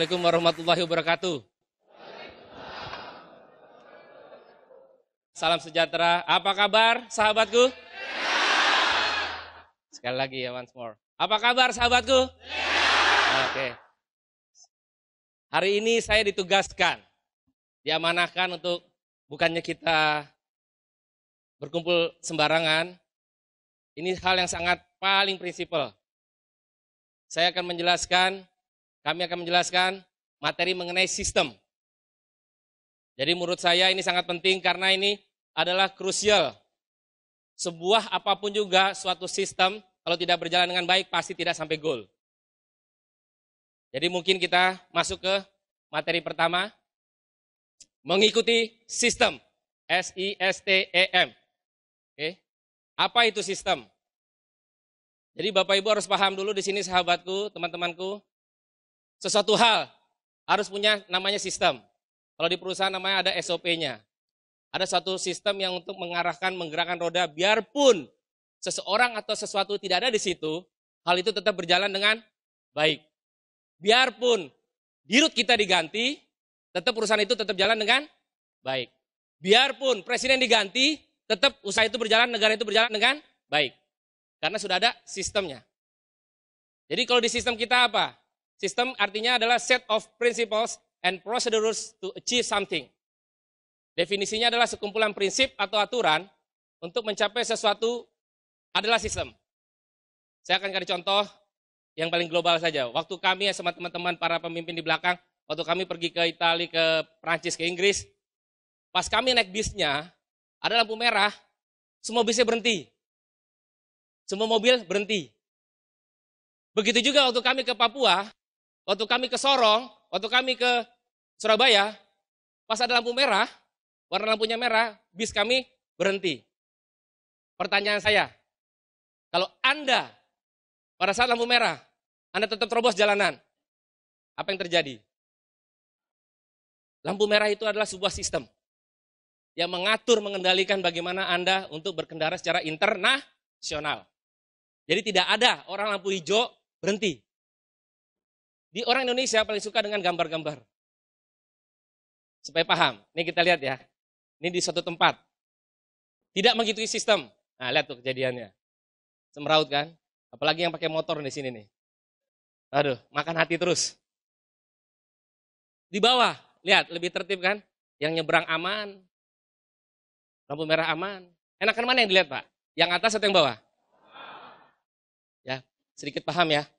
Assalamualaikum warahmatullahi wabarakatuh. Salam sejahtera. Apa kabar sahabatku? Sekali lagi ya, once more. Apa kabar sahabatku? Oke. Hari ini saya ditugaskan, diamanahkan untuk bukannya kita berkumpul sembarangan. Ini hal yang sangat paling prinsipal. Kami akan menjelaskan materi mengenai sistem. Jadi menurut saya ini sangat penting karena ini adalah krusial. Sebuah apapun juga suatu sistem kalau tidak berjalan dengan baik pasti tidak sampai goal. Jadi mungkin kita masuk ke materi pertama. Mengikuti sistem. SISTEM. Oke. Apa itu sistem? Jadi Bapak Ibu harus paham dulu di sini sahabatku, teman-temanku. Sesuatu hal harus punya namanya sistem. Kalau di perusahaan namanya ada SOP-nya. Ada suatu sistem yang untuk mengarahkan, menggerakkan roda biarpun seseorang atau sesuatu tidak ada di situ, hal itu tetap berjalan dengan baik. Biarpun dirut kita diganti, tetap perusahaan itu tetap jalan dengan baik. Biarpun presiden diganti, tetap usaha itu berjalan, negara itu berjalan dengan baik. Karena sudah ada sistemnya. Jadi kalau di sistem kita apa? Sistem artinya adalah set of principles and procedures to achieve something. Definisinya adalah sekumpulan prinsip atau aturan untuk mencapai sesuatu adalah sistem. Saya akan kasih contoh yang paling global saja. Waktu kami sama teman-teman para pemimpin di belakang, waktu kami pergi ke Italia, ke Prancis, ke Inggris, pas kami naik bisnya, ada lampu merah, semua bisnya berhenti. Semua mobil berhenti. Begitu juga waktu kami ke Papua, waktu kami ke Sorong, waktu kami ke Surabaya, pas ada lampu merah, warna lampunya merah, bis kami berhenti. Pertanyaan saya, kalau Anda pada saat lampu merah, Anda tetap terobos jalanan, apa yang terjadi? Lampu merah itu adalah sebuah sistem yang mengatur, mengendalikan bagaimana Anda untuk berkendara secara internasional. Jadi tidak ada orang lampu hijau berhenti. Di orang Indonesia paling suka dengan gambar-gambar. Supaya paham, ini kita lihat ya. Ini di suatu tempat. Tidak mengikuti sistem. Nah, lihat tuh kejadiannya. Semeraut kan? Apalagi yang pakai motor di sini nih. Aduh, makan hati terus. Di bawah, lihat lebih tertib kan? Yang nyebrang aman. Lampu merah aman. Enakan mana yang dilihat, Pak? Yang atas atau yang bawah? Ya, sedikit paham ya.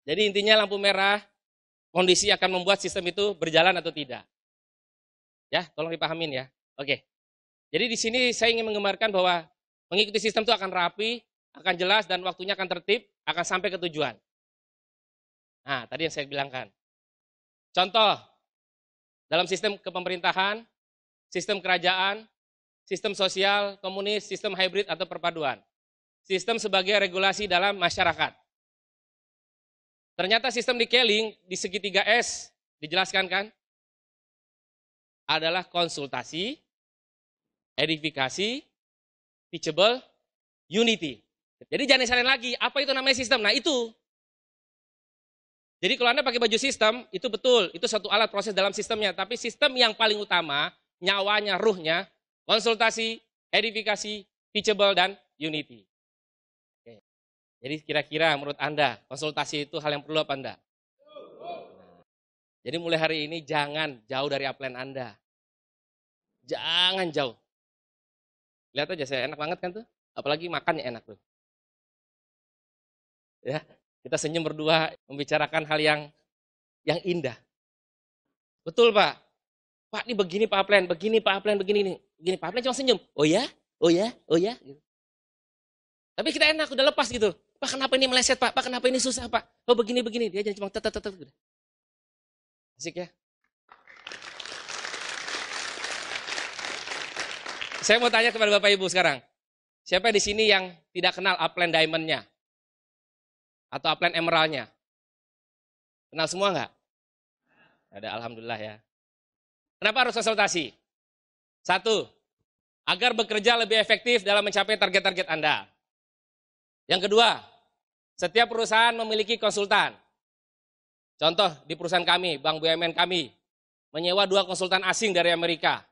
Jadi intinya lampu merah, kondisi akan membuat sistem itu berjalan atau tidak. Ya, tolong dipahamin ya. Oke. Jadi di sini saya ingin menggambarkan bahwa mengikuti sistem itu akan rapi, akan jelas, dan waktunya akan tertib, akan sampai ke tujuan. Nah, tadi yang saya bilangkan. Contoh, dalam sistem kepemerintahan, sistem kerajaan, sistem sosial, komunis, sistem hybrid atau perpaduan. Sistem sebagai regulasi dalam masyarakat. Ternyata sistem di Keling, di segitiga S, dijelaskan kan? Adalah konsultasi, edifikasi, teachable, unity. Jadi jangan disalahin lagi, apa itu namanya sistem? Nah itu. Jadi kalau Anda pakai baju sistem, itu betul, itu satu alat proses dalam sistemnya. Tapi sistem yang paling utama, nyawanya, ruhnya, konsultasi, edifikasi, teachable, dan unity. Jadi kira-kira menurut Anda, konsultasi itu hal yang perlu apa Anda? Jadi mulai hari ini jangan jauh dari upline Anda. Jangan jauh. Lihat aja saya enak banget kan tuh. Apalagi makannya enak tuh. Ya, kita senyum berdua membicarakan hal yang indah. Betul Pak. Pak ini begini Pak upline, begini Pak upline, begini nih. Begini Pak upline cuma senyum. Oh ya? Oh ya? Oh ya? Gitu. Tapi kita enak, udah lepas gitu. Pak kenapa ini meleset Pak? Pak kenapa ini susah Pak? Oh begini-begini. Dia jangan cuma tet. Gitu. Asik ya? Saya mau tanya kepada Bapak Ibu sekarang. Siapa di sini yang tidak kenal upline diamond-nya? Atau upline emerald-nya? Kenal semua nggak? Ada, alhamdulillah ya. Kenapa harus konsultasi? Satu, agar bekerja lebih efektif dalam mencapai target-target Anda. Yang kedua, setiap perusahaan memiliki konsultan. Contoh di perusahaan kami, Bank BUMN kami, menyewa 2 konsultan asing dari Amerika.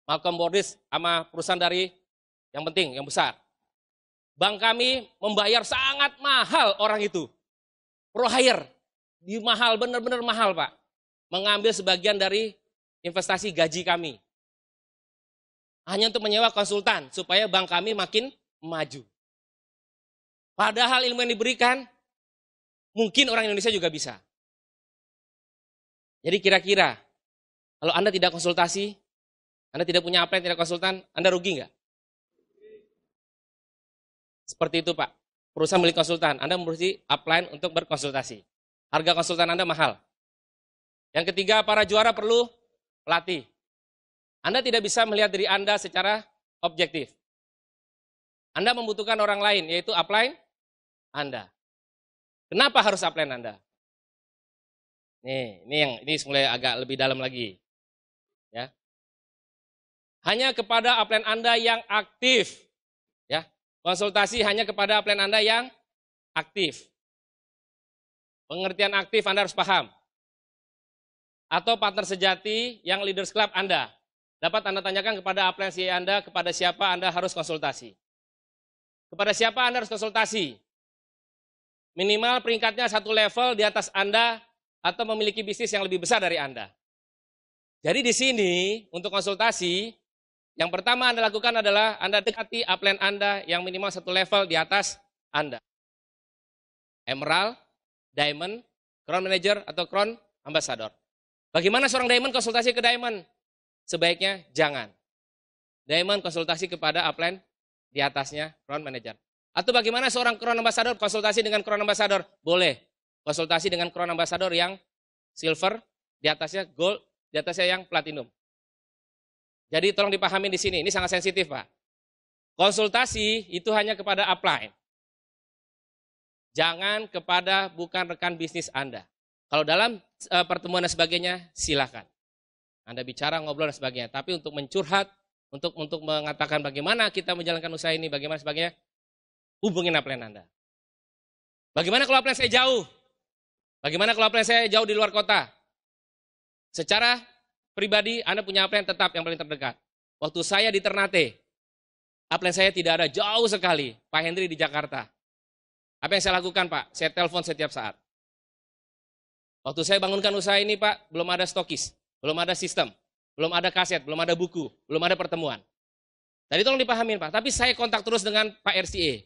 Malcolm Bordis sama perusahaan dari yang penting, yang besar. Bank kami membayar sangat mahal orang itu. Pro hire, di mahal, benar-benar mahal Pak. Mengambil sebagian dari investasi gaji kami. Hanya untuk menyewa konsultan, supaya bank kami makin maju. Padahal ilmu yang diberikan, mungkin orang Indonesia juga bisa. Jadi kira-kira, kalau Anda tidak konsultasi, Anda tidak punya upline, tidak konsultan, Anda rugi nggak? Seperti itu Pak. Perusahaan milik konsultan, Anda mesti upline untuk berkonsultasi. Harga konsultan Anda mahal. Yang ketiga, para juara perlu pelatih. Anda tidak bisa melihat diri Anda secara objektif. Anda membutuhkan orang lain, yaitu upline Anda. Kenapa harus upline Anda? Ini mulai agak lebih dalam lagi. Ya. Hanya kepada upline Anda yang aktif. Ya. Konsultasi hanya kepada upline Anda yang aktif. Pengertian aktif Anda harus paham. Atau partner sejati yang leaders club Anda. Dapat Anda tanyakan kepada upline Anda, kepada siapa Anda harus konsultasi. Kepada siapa Anda harus konsultasi? Minimal peringkatnya 1 level di atas Anda atau memiliki bisnis yang lebih besar dari Anda. Jadi di sini untuk konsultasi, yang pertama Anda lakukan adalah Anda dekati upline Anda yang minimal 1 level di atas Anda. Emerald, Diamond, Crown Manager atau Crown Ambassador. Bagaimana seorang Diamond konsultasi ke Diamond? Sebaiknya jangan. Diamond konsultasi kepada upline di atasnya Crown Manager. Atau bagaimana seorang Crown Ambassador konsultasi dengan Crown Ambassador? Boleh. Konsultasi dengan Crown Ambassador yang silver, di atasnya gold, di atasnya yang platinum. Jadi tolong dipahami di sini, ini sangat sensitif Pak. Konsultasi itu hanya kepada upline. Jangan kepada bukan rekan bisnis Anda. Kalau dalam pertemuan dan sebagainya, silakan. Anda bicara, ngobrol dan sebagainya. Tapi untuk mencurhat, untuk mengatakan bagaimana kita menjalankan usaha ini, bagaimana sebagainya, hubungin upline Anda. Bagaimana kalau upline saya jauh? Bagaimana kalau upline saya jauh di luar kota? Secara pribadi, Anda punya upline tetap yang paling terdekat. Waktu saya di Ternate, upline saya tidak ada, jauh sekali. Pak Hendri di Jakarta. Apa yang saya lakukan Pak? Saya telepon setiap saat. Waktu saya bangunkan usaha ini Pak, belum ada stokis, belum ada sistem, belum ada kaset, belum ada buku, belum ada pertemuan. Tadi tolong dipahamin Pak, tapi saya kontak terus dengan Pak RCA.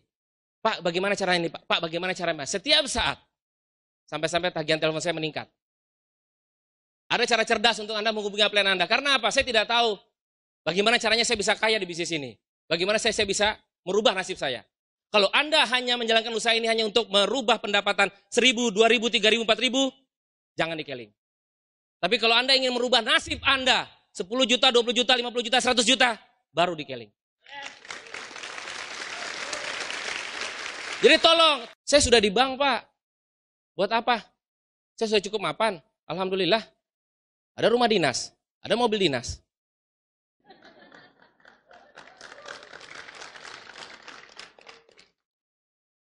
Pak, bagaimana caranya ini Pak? Pak, bagaimana caranya? Setiap saat. Sampai-sampai tagihan telepon saya meningkat. Ada cara cerdas untuk Anda menghubungi upline Anda. Karena apa? Saya tidak tahu bagaimana caranya saya bisa kaya di bisnis ini. Bagaimana saya bisa merubah nasib saya. Kalau Anda hanya menjalankan usaha ini hanya untuk merubah pendapatan 1.000, 2.000, 3.000, 4.000, jangan dikeling. Tapi kalau Anda ingin merubah nasib Anda, 10 juta, 20 juta, 50 juta, 100 juta, baru dikeling. Jadi tolong, saya sudah di bank Pak. Buat apa? Saya sudah cukup mapan. Alhamdulillah. Ada rumah dinas, ada mobil dinas.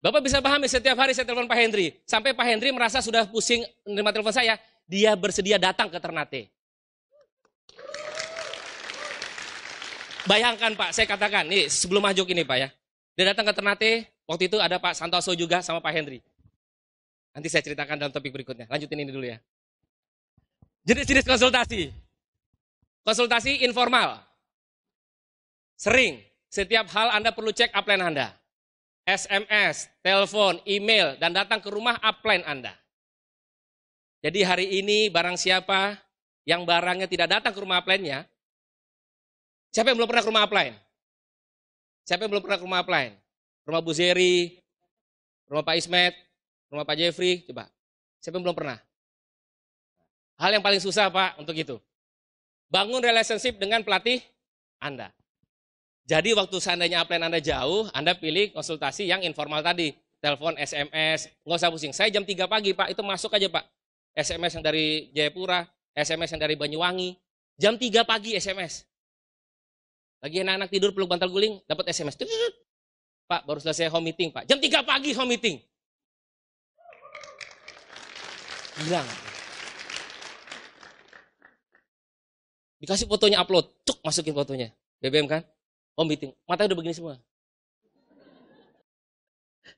Bapak bisa pahami setiap hari saya telepon Pak Hendri. Sampai Pak Hendri merasa sudah pusing menerima telepon saya. Dia bersedia datang ke Ternate. Bayangkan Pak, saya katakan, nih sebelum maju ini Pak ya. Dia datang ke Ternate, waktu itu ada Pak Santoso juga sama Pak Hendri. Nanti saya ceritakan dalam topik berikutnya. Lanjutin ini dulu ya. Jenis-jenis konsultasi. Konsultasi informal. Sering, setiap hal Anda perlu cek upline Anda. SMS, telepon, email, dan datang ke rumah upline Anda. Jadi hari ini barang siapa yang barangnya tidak datang ke rumah upline-nya, siapa yang belum pernah ke rumah upline? Siapa yang belum pernah ke rumah upline? Rumah Bu Zeri, rumah Pak Ismet, rumah Pak Jeffrey, coba. Siapa yang belum pernah? Hal yang paling susah Pak untuk itu. Bangun relationship dengan pelatih Anda. Jadi waktu seandainya upline Anda jauh, Anda pilih konsultasi yang informal tadi. Telepon, SMS, nggak usah pusing. Saya jam 3 pagi Pak, itu masuk aja Pak. SMS yang dari Jayapura, SMS yang dari Banyuwangi. Jam 3 pagi SMS. Lagi anak-anak tidur peluk bantal guling, dapat SMS. Pak, baru selesai home meeting Pak. Jam 3 pagi home meeting. Hilang. Dikasih fotonya upload, cuk masukin fotonya. BBM kan? Oh meeting, matanya udah begini semua.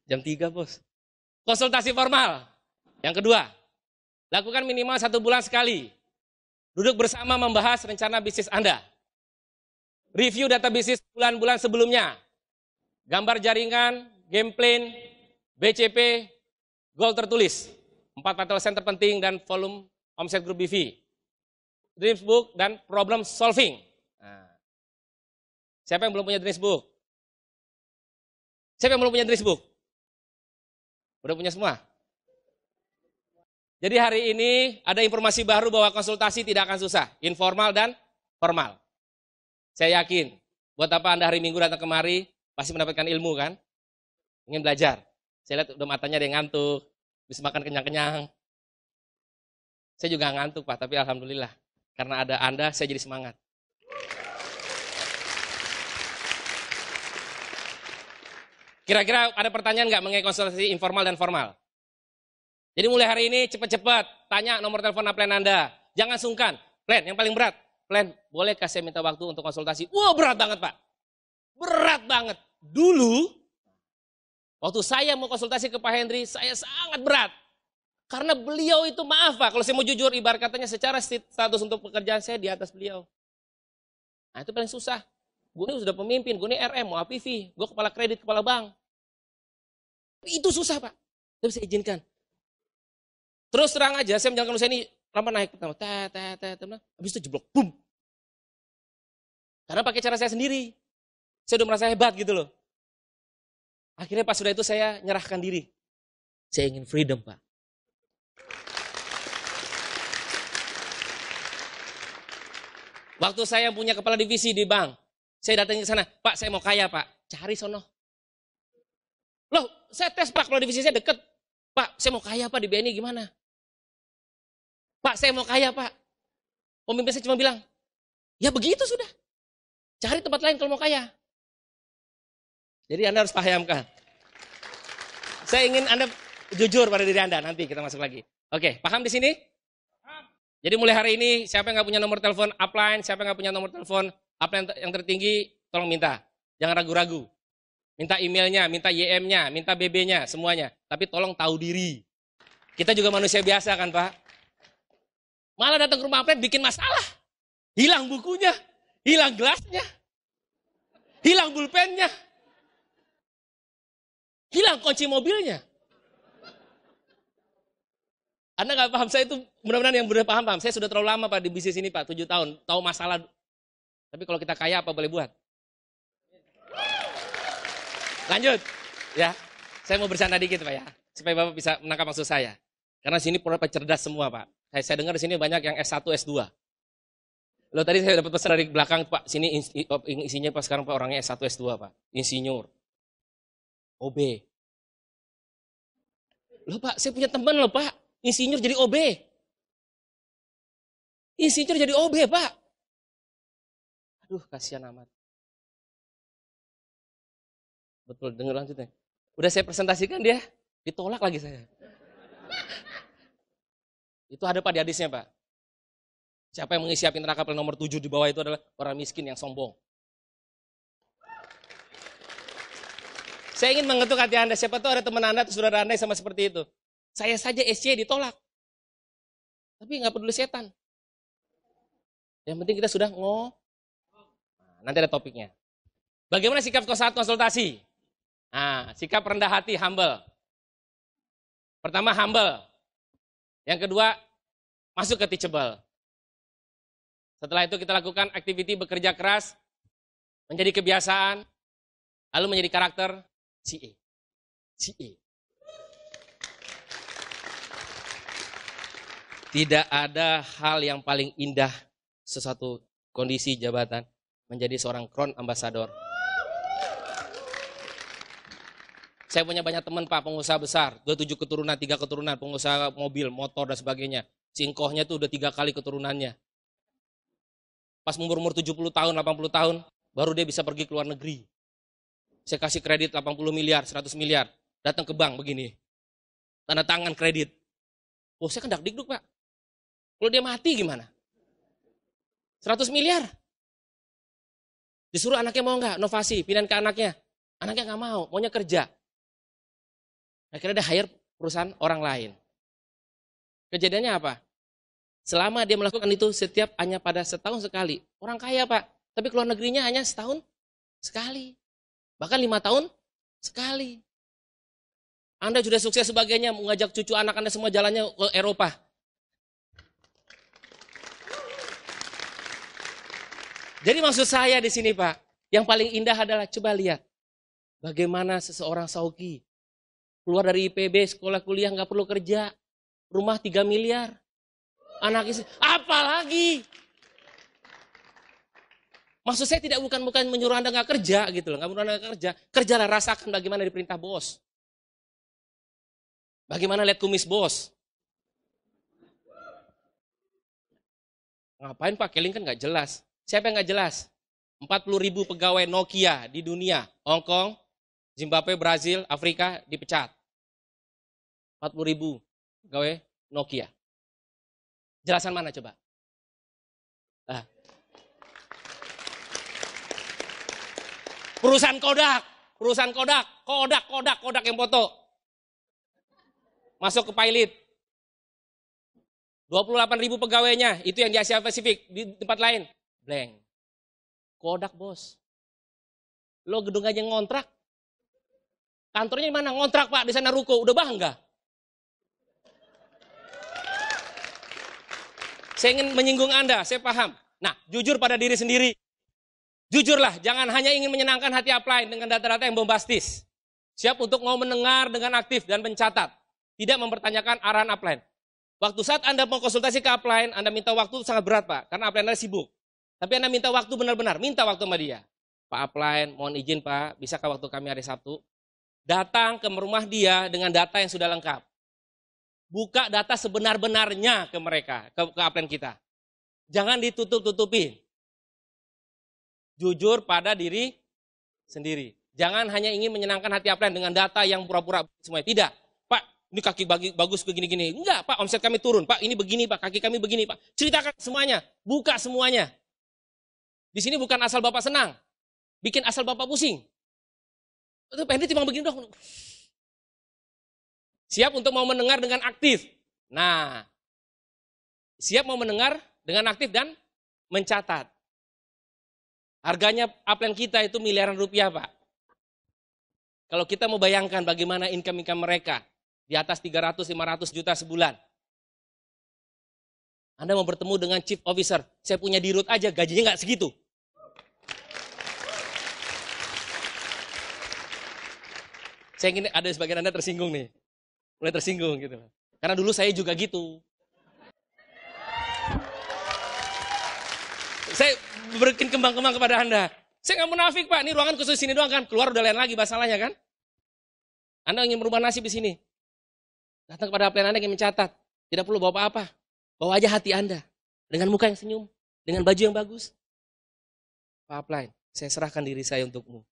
Jam 3 bos. Konsultasi formal. Yang kedua, lakukan minimal 1 bulan sekali. Duduk bersama membahas rencana bisnis Anda. Review data bisnis bulan-bulan sebelumnya. Gambar jaringan, game plan, BCP, goal tertulis. 4 vital sign terpenting dan volume omset grup BV. Dreams book dan problem solving. Nah. Siapa yang belum punya dreams book? Siapa yang belum punya dreams book? Udah punya semua? Jadi hari ini ada informasi baru bahwa konsultasi tidak akan susah. Informal dan formal. Saya yakin, buat apa Anda hari Minggu datang kemari, pasti mendapatkan ilmu kan? Ingin belajar. Saya lihat udah matanya ada yang ngantuk, bisa makan kenyang-kenyang. Saya juga ngantuk Pak, tapi Alhamdulillah. Karena ada Anda, saya jadi semangat. Kira-kira ada pertanyaan nggak mengenai konsultasi informal dan formal? Jadi mulai hari ini cepat-cepat tanya nomor telepon upline Anda. Jangan sungkan. Plan yang paling berat. Plan, bolehkah saya minta waktu untuk konsultasi? Wah berat banget Pak. Berat banget. Dulu, waktu saya mau konsultasi ke Pak Hendri, saya sangat berat. Karena beliau itu maaf Pak, kalau saya mau jujur ibarat katanya secara status untuk pekerjaan saya di atas beliau. Nah itu paling susah. Gue ini sudah pemimpin, gue ini RM, mau APV, gue kepala kredit, kepala bank. Itu susah Pak, tapi saya izinkan. Terus terang aja, saya menjalankan usaha ini lama naik pertama, habis itu jeblok, boom. Karena pakai cara saya sendiri, saya udah merasa hebat gitu loh. Akhirnya pas sudah itu saya nyerahkan diri. Saya ingin freedom Pak. Waktu saya punya kepala divisi di bank, saya datang ke sana, Pak saya mau kaya Pak, cari sono. Loh saya tes Pak, kalau divisi saya deket. Pak saya mau kaya Pak di BNI gimana? Pak saya mau kaya Pak. Pemimpin saya cuma bilang, ya begitu sudah. Cari tempat lain kalau mau kaya. Jadi Anda harus pahamkan. Saya ingin Anda jujur pada diri Anda, nanti kita masuk lagi. Oke, paham di sini? Jadi mulai hari ini, siapa yang nggak punya nomor telepon upline, siapa yang nggak punya nomor telepon upline yang tertinggi, tolong minta. Jangan ragu-ragu. Minta emailnya, minta YM-nya, minta BB-nya, semuanya. Tapi tolong tahu diri. Kita juga manusia biasa kan Pak? Malah datang ke rumah upline bikin masalah. Hilang bukunya, hilang gelasnya, hilang pulpennya, hilang kunci mobilnya. Anda nggak paham, saya itu mudah-mudahan yang benar paham. Saya sudah terlalu lama Pak di bisnis ini Pak, 7 tahun, tahu masalah. Tapi kalau kita kaya apa boleh buat? Lanjut, ya. Saya mau bercanda dikit Pak ya, supaya Bapak bisa menangkap maksud saya. Karena sini produk cerdas semua Pak. Saya dengar di sini banyak yang S1, S2. Loh tadi saya dapat pesan dari belakang Pak, sini isinya Pak sekarang Pak orangnya S1, S2 Pak, insinyur, OB. Loh Pak, saya punya teman loh Pak, insinyur jadi OB. Insinyur jadi OB Pak. Aduh kasihan amat. Betul, dengar lanjutnya. Udah saya presentasikan dia, ditolak lagi saya. Itu ada Pak di hadisnya Pak. Siapa yang mengisi api neraka paling nomor 7 di bawah itu adalah orang miskin yang sombong. Saya ingin mengetuk hati Anda, siapa tahu ada teman Anda atau saudara Anda yang sama seperti itu. Saya saja SC ditolak. Tapi nggak peduli setan. Yang penting kita sudah nanti ada topiknya. Bagaimana sikap saat konsultasi? Nah, sikap rendah hati, humble. Pertama humble. Yang kedua, masuk ke teachable. Setelah itu kita lakukan aktiviti bekerja keras, menjadi kebiasaan, lalu menjadi karakter CA. CA. Tidak ada hal yang paling indah sesuatu kondisi jabatan menjadi seorang crown ambassador. Saya punya banyak teman Pak, pengusaha besar, 27 keturunan, 3 keturunan, pengusaha mobil, motor dan sebagainya. Singkohnya tuh udah 3 kali keturunannya. Pas umur 70 tahun, 80 tahun, baru dia bisa pergi ke luar negeri. Saya kasih kredit 80 miliar, 100 miliar, datang ke bank begini. Tanda tangan kredit. Oh saya kan dak-dikduk Pak. Kalau dia mati gimana? 100 miliar. Disuruh anaknya mau nggak, inovasi, pindahin ke anaknya. Anaknya nggak mau, maunya kerja. Akhirnya dia hire perusahaan orang lain. Kejadiannya apa? Selama dia melakukan itu setiap hanya pada setahun sekali. Orang kaya Pak, tapi keluar negerinya hanya setahun sekali. Bahkan 5 tahun sekali. Anda sudah sukses sebagainya, mengajak cucu anak Anda semua jalannya ke Eropa. Jadi maksud saya di sini Pak, yang paling indah adalah coba lihat bagaimana seseorang Sauki keluar dari IPB, sekolah kuliah nggak perlu kerja, rumah 3 miliar, anak istri, apalagi? Maksud saya tidak bukan menyuruh Anda nggak kerja gitu loh, nggak menyuruh Anda nggak kerja, kerjalah, rasakan bagaimana diperintah bos, bagaimana lihat kumis bos. Ngapain Pak Keling kan nggak jelas. Siapa yang nggak jelas? 40.000 pegawai Nokia di dunia, Hong Kong, Zimbabwe, Brazil, Afrika dipecat. 40.000 pegawai Nokia. Jelasan mana coba? Nah. Perusahaan Kodak yang foto. Masuk ke pilot. 28.000 pegawainya, itu yang di Asia Pasifik, di tempat lain. Blank. Kodak bos. Lo gedung aja ngontrak. Kantornya di mana? Ngontrak Pak, di sana ruko. Udah bangga. Saya ingin menyinggung Anda, saya paham. Nah, jujur pada diri sendiri. Jujurlah, jangan hanya ingin menyenangkan hati upline dengan data-data yang bombastis. Siap untuk mau mendengar dengan aktif dan mencatat. Tidak mempertanyakan arahan upline. Waktu saat Anda mau konsultasi ke upline, Anda minta waktu sangat berat Pak, karena upline Anda sibuk. Tapi Anda minta waktu benar-benar, minta waktu sama dia. Pak upline, mohon izin Pak, bisakah waktu kami hari Sabtu? Datang ke rumah dia dengan data yang sudah lengkap. Buka data sebenar-benarnya ke mereka, ke upline kita. Jangan ditutup-tutupin. Jujur pada diri sendiri. Jangan hanya ingin menyenangkan hati upline dengan data yang pura-pura semuanya. Tidak. Pak, ini kaki bagus begini-gini. Enggak Pak, omset kami turun. Pak, ini begini Pak, kaki kami begini Pak. Ceritakan semuanya, buka semuanya. Di sini bukan asal Bapak senang, bikin asal Bapak pusing. Itu pendek cuma begini dong. Siap untuk mau mendengar dengan aktif. Nah, siap mau mendengar dengan aktif dan mencatat. Harganya upline kita itu miliaran rupiah Pak. Kalau kita mau bayangkan bagaimana income mereka di atas 300-500 juta sebulan. Anda mau bertemu dengan chief officer, saya punya dirut aja gajinya nggak segitu. Saya ingin ada sebagian Anda tersinggung nih. Mulai tersinggung gitu. Karena dulu saya juga gitu. Saya berikan kembang-kembang kepada Anda. Saya nggak munafik Pak, ini ruangan khusus sini doang kan. Keluar udah lain lagi masalahnya kan. Anda ingin merubah nasib di sini. Datang kepada upline Anda yang mencatat. Tidak perlu bawa apa-apa. Bawa aja hati Anda. Dengan muka yang senyum. Dengan baju yang bagus. Pak upline, saya serahkan diri saya untukmu.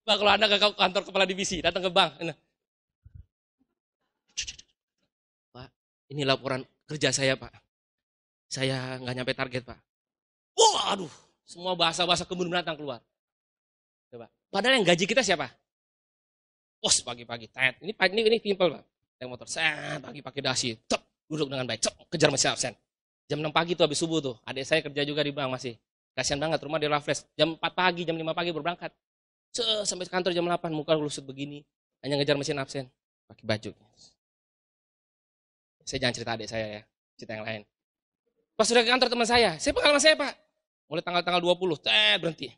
Pak, kalau Anda ke kantor kepala divisi, datang ke bank. Pak, ini laporan kerja saya Pak. Saya nggak nyampe target Pak. Wah, aduh, semua bahasa-bahasa kebun binatang keluar. Coba. Padahal yang gaji kita siapa? Bos pagi-pagi, tet. Ini simple Pak. Naik motor, pagi pakai dasi, duduk dengan baik, kejar mesin absen. Jam 6 pagi tuh habis subuh tuh, adik saya kerja juga di bank masih. Kasihan banget, rumah dia flash. Jam 4 pagi, jam 5 pagi baru berangkat. Sampai kantor jam 8, muka lusut begini. Hanya ngejar mesin absen. Pakai baju. Saya jangan cerita adik saya ya. Cerita yang lain. Pas sudah ke kantor teman saya pengalaman saya Pak. Mulai tanggal 20, berhenti.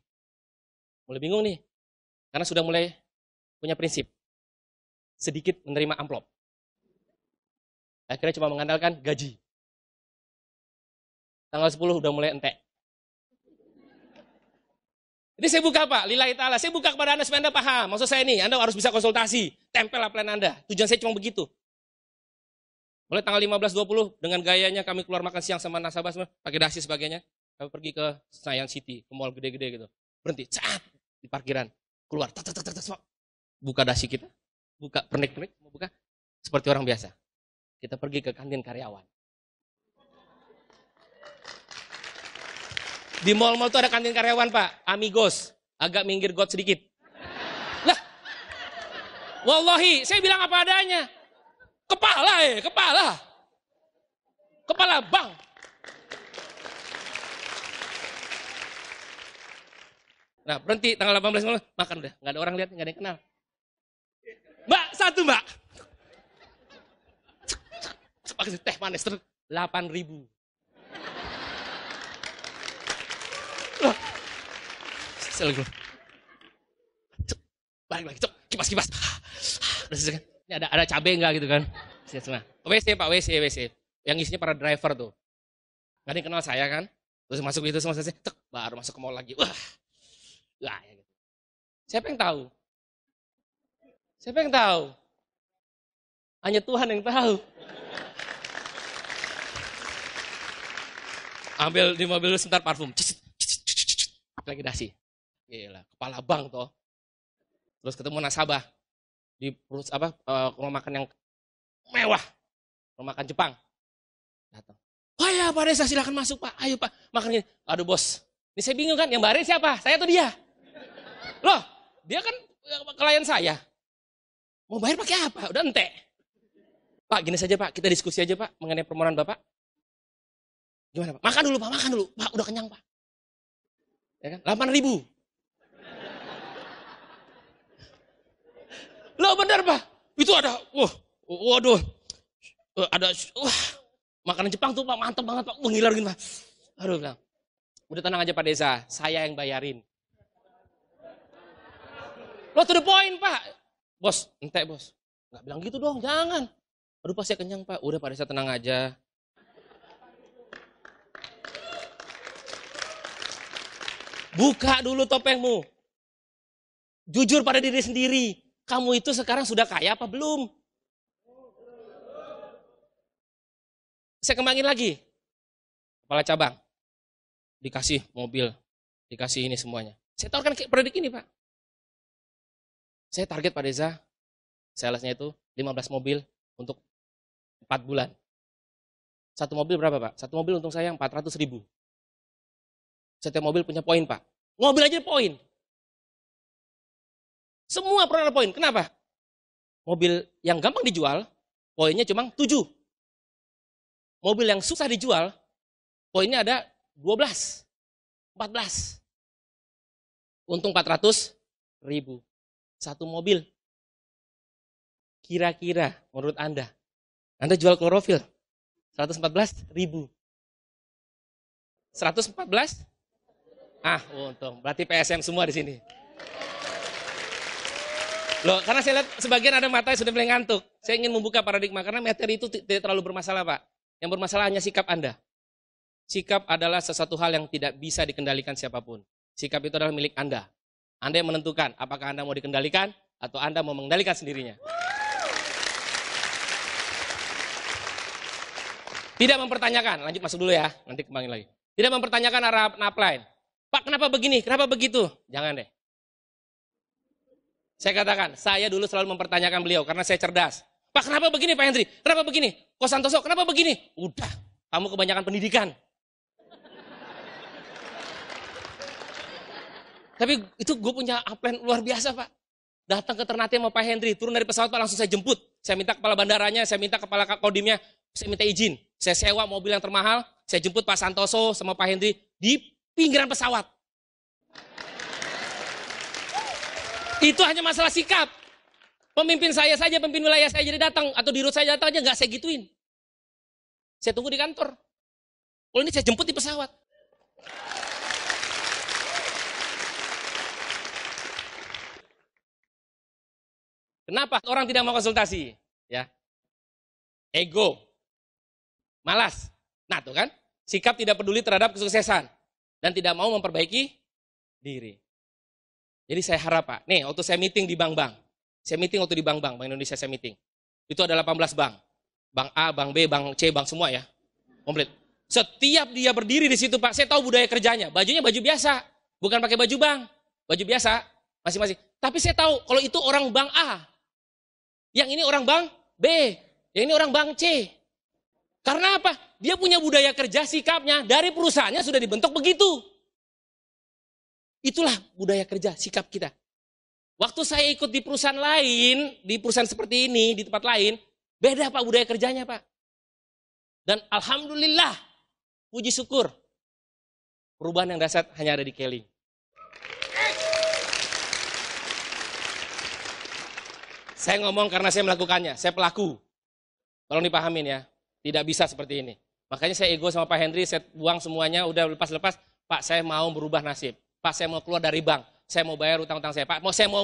Mulai bingung nih. Karena sudah mulai punya prinsip. Sedikit menerima amplop. Akhirnya cuma mengandalkan gaji. Tanggal 10 udah mulai entek. Ini saya buka Pak, lillahi ta'ala. Saya buka kepada Anda supaya Anda paham. Maksud saya nih, Anda harus bisa konsultasi. Tempel upline Anda. Tujuan saya cuma begitu. Mulai tanggal 15-20, dengan gayanya kami keluar makan siang sama nasabah semua, pakai dasi sebagainya. Kami pergi ke Senayan City, ke mall gede-gede gitu. Berhenti, di parkiran. Keluar, buka dasi kita. Buka, pernik-pernik, mau buka. seperti orang biasa. Kita pergi ke kantin karyawan. Di mall-mall tuh ada kantin karyawan, Pak. Amigos. Agak minggir got sedikit. Lah. Wallahi, saya bilang apa adanya. Kepala. Kepala bank. Nah, berhenti tanggal 18 malam, makan udah. Nggak ada orang lihat, nggak ada yang kenal. Mbak, satu mbak. Pakai teh manis, 8.000. Loh. Selesai. Balik lagi, kipas. Udah selesai kan? Ini ada cabai enggak gitu kan? Setengah. WC Pak, WC. Yang isinya para driver tuh. Nggak ada yang kenal saya kan? Terus masuk itu semua selesai, baru masuk ke mall lagi. Wah. Lah, ya gitu. Siapa yang tahu? Hanya Tuhan yang tahu. Ambil di mobil sebentar parfum. Lagi dasi. Gila, kepala bank toh. Terus ketemu nasabah di rumah makan yang mewah. Rumah makan Jepang. Datang. Oh ya Pak Desa silakan masuk Pak. Ayo Pak, makan ini. Aduh bos, ini saya bingung kan, yang bayarin siapa? Saya atau dia? Loh, dia kan klien saya. Mau bayar pakai apa? Udah ente. Pak, gini saja Pak, kita diskusi aja Pak mengenai permohonan Bapak. Gimana Pak? Makan dulu Pak, Pak, udah kenyang Pak. Ya kan? 8.000. Loh benar Pak, itu ada, makanan Jepang tuh Pak, mantap banget Pak, ngiler gitu Pak. Aduh bilang, udah tenang aja Pak Desa, saya yang bayarin. Lo to the point Pak. Bos, ente bos. Nggak bilang gitu dong, jangan. Aduh Pak saya kenyang Pak, udah Pak Desa tenang aja. Buka dulu topengmu. Jujur pada diri sendiri. Kamu itu sekarang sudah kaya apa belum? Saya kembangin lagi. Kepala cabang. Dikasih mobil. Dikasih ini semuanya. Saya tawarkan produk ini Pak. Saya target Pak Desa. Salesnya itu 15 mobil untuk 4 bulan. Satu mobil berapa Pak? Satu mobil untung saya 400.000. Setiap mobil punya poin Pak. Mobil aja poin. Semua produk poin. Kenapa? Mobil yang gampang dijual, poinnya cuma 7. Mobil yang susah dijual, poinnya ada 12, 14. Untung 400.000. Satu mobil. Kira-kira menurut Anda jual klorofil 114.000. 114? Untung. Berarti PSM semua di sini. Loh, karena saya lihat sebagian ada mata yang sudah mulai ngantuk. Saya ingin membuka paradigma, karena materi itu tidak terlalu bermasalah, Pak. Yang bermasalah hanya sikap Anda. Sikap adalah sesuatu hal yang tidak bisa dikendalikan siapapun. Sikap itu adalah milik Anda. Anda yang menentukan apakah Anda mau dikendalikan atau Anda mau mengendalikan sendirinya. Tidak mempertanyakan, lanjut masuk dulu ya, nanti kembangin lagi. Tidak mempertanyakan arah upline. Pak, kenapa begini? Kenapa begitu? Jangan deh. Saya katakan, saya dulu selalu mempertanyakan beliau karena saya cerdas. Pak, kenapa begini Pak Hendri? Kenapa begini? Ko Santoso, kenapa begini? Udah, kamu kebanyakan pendidikan. Tapi itu gue punya upline luar biasa Pak. Datang ke Ternate sama Pak Hendri, turun dari pesawat Pak, langsung saya jemput. Saya minta kepala bandaranya, saya minta kepala kodimnya, saya minta izin. Saya sewa mobil yang termahal, saya jemput Pak Santoso sama Pak Hendri di pinggiran pesawat. Itu hanya masalah sikap. Pemimpin saya saja, pemimpin wilayah saya jadi datang, atau di rut saya datang aja, nggak saya gituin. Saya tunggu di kantor. Kalau ini saya jemput di pesawat. Kenapa orang tidak mau konsultasi? Ya, ego, malas. Nah tuh kan, sikap tidak peduli terhadap kesuksesan dan tidak mau memperbaiki diri. Jadi saya harap Pak, nih waktu saya meeting di bank-bank, saya meeting waktu di bank-bank, Bank Indonesia saya meeting. Itu ada 18 bank, bank A, bank B, bank C, bank semua ya, komplit. Setiap dia berdiri di situ Pak, saya tahu budaya kerjanya, bajunya baju biasa, bukan pakai baju bank, baju biasa, masing-masing. Tapi saya tahu kalau itu orang bank A, yang ini orang bank B, yang ini orang bank C. Karena apa? Dia punya budaya kerja, sikapnya dari perusahaannya sudah dibentuk begitu. Itulah budaya kerja, sikap kita. Waktu saya ikut di perusahaan lain, di perusahaan seperti ini, di tempat lain, beda Pak budaya kerjanya Pak. Dan alhamdulillah, puji syukur, perubahan yang dahsyat hanya ada di Keling. Saya ngomong karena saya melakukannya, saya pelaku. Tolong dipahamin ya, tidak bisa seperti ini. Makanya saya ego sama Pak Henry, saya buang semuanya, udah lepas-lepas. Pak, saya mau berubah nasib. Pak, saya mau keluar dari bank. Saya mau bayar utang-utang saya. Pak, saya mau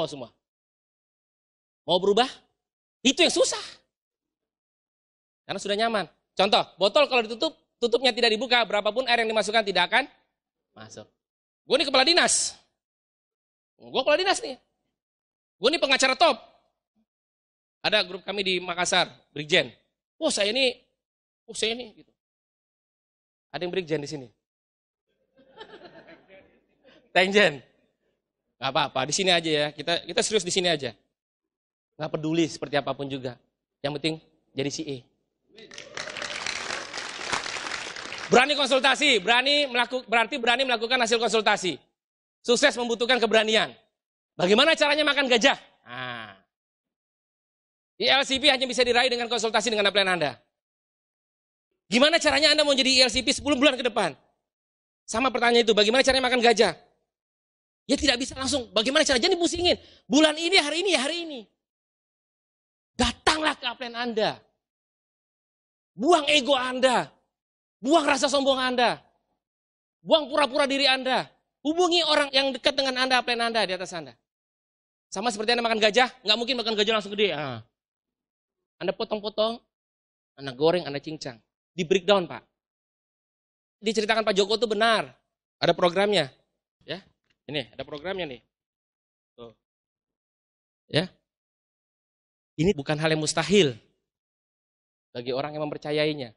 semua. Mau berubah? Itu yang susah. Karena sudah nyaman. Contoh, botol kalau ditutup, tutupnya tidak dibuka, berapapun air yang dimasukkan tidak akan masuk. Gue nih kepala dinas. Gue kepala dinas nih. Gue nih pengacara top. Ada grup kami di Makassar, Brigjen. Saya ini. Gitu. Ada yang Brigjen di sini. Tangjen. Gak apa-apa, di sini aja ya. Kita serius di sini aja. Gak peduli seperti apapun juga. Yang penting jadi CE. Berani konsultasi, berarti berani melakukan hasil konsultasi. Sukses membutuhkan keberanian. Bagaimana caranya makan gajah? Nah, ILCP hanya bisa diraih dengan konsultasi dengan upline Anda. Gimana caranya Anda mau jadi ILCP 10 bulan ke depan? Sama pertanyaan itu, bagaimana caranya makan gajah? Ya tidak bisa langsung, bagaimana caranya? Jangan dipusingin. Bulan ini, hari ini. Datanglah ke upline Anda. Buang ego Anda. Buang rasa sombong Anda. Buang pura-pura diri Anda. Hubungi orang yang dekat dengan Anda, upline Anda di atas Anda. Sama seperti Anda makan gajah, nggak mungkin makan gajah langsung gede. Anda potong-potong, Anda goreng, Anda cincang. Di breakdown Pak. Diceritakan Pak Joko itu benar. Ada programnya. Ya, ini ada programnya nih. Tuh. Ya. Ini bukan hal yang mustahil bagi orang yang mempercayainya.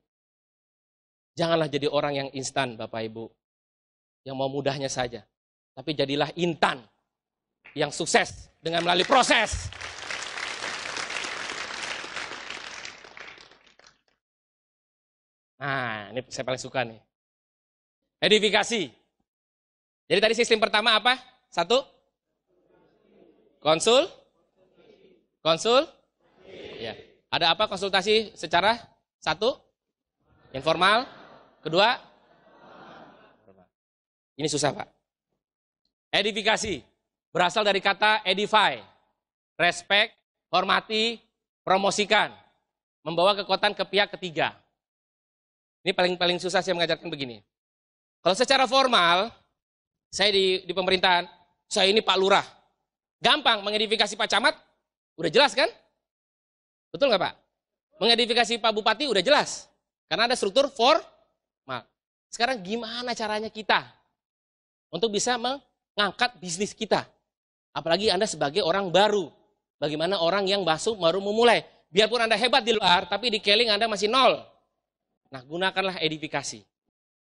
Janganlah jadi orang yang instan Bapak Ibu. Yang mau mudahnya saja. Tapi jadilah intan yang sukses dengan melalui proses. Nah, ini saya paling suka nih. Edifikasi. Jadi tadi sistem pertama apa? 1. Konsul. Ya. Ada apa konsultasi secara 1? Informal. 2. Ini susah Pak. Edifikasi. Berasal dari kata edify. Respect, hormati, promosikan. Membawa kekuatan ke pihak ketiga. Ini paling susah saya mengajarkan begini. Kalau secara formal, saya di pemerintahan, saya ini Pak Lurah. Gampang mengedifikasi Pak Camat, udah jelas kan? Betul nggak Pak? Mengedifikasi Pak Bupati udah jelas. Karena ada struktur formal. Sekarang gimana caranya kita untuk bisa mengangkat bisnis kita? Apalagi Anda sebagai orang baru. Bagaimana orang yang baru memulai. Biarpun Anda hebat di luar, tapi di Keling Anda masih 0. Nah, gunakanlah edifikasi.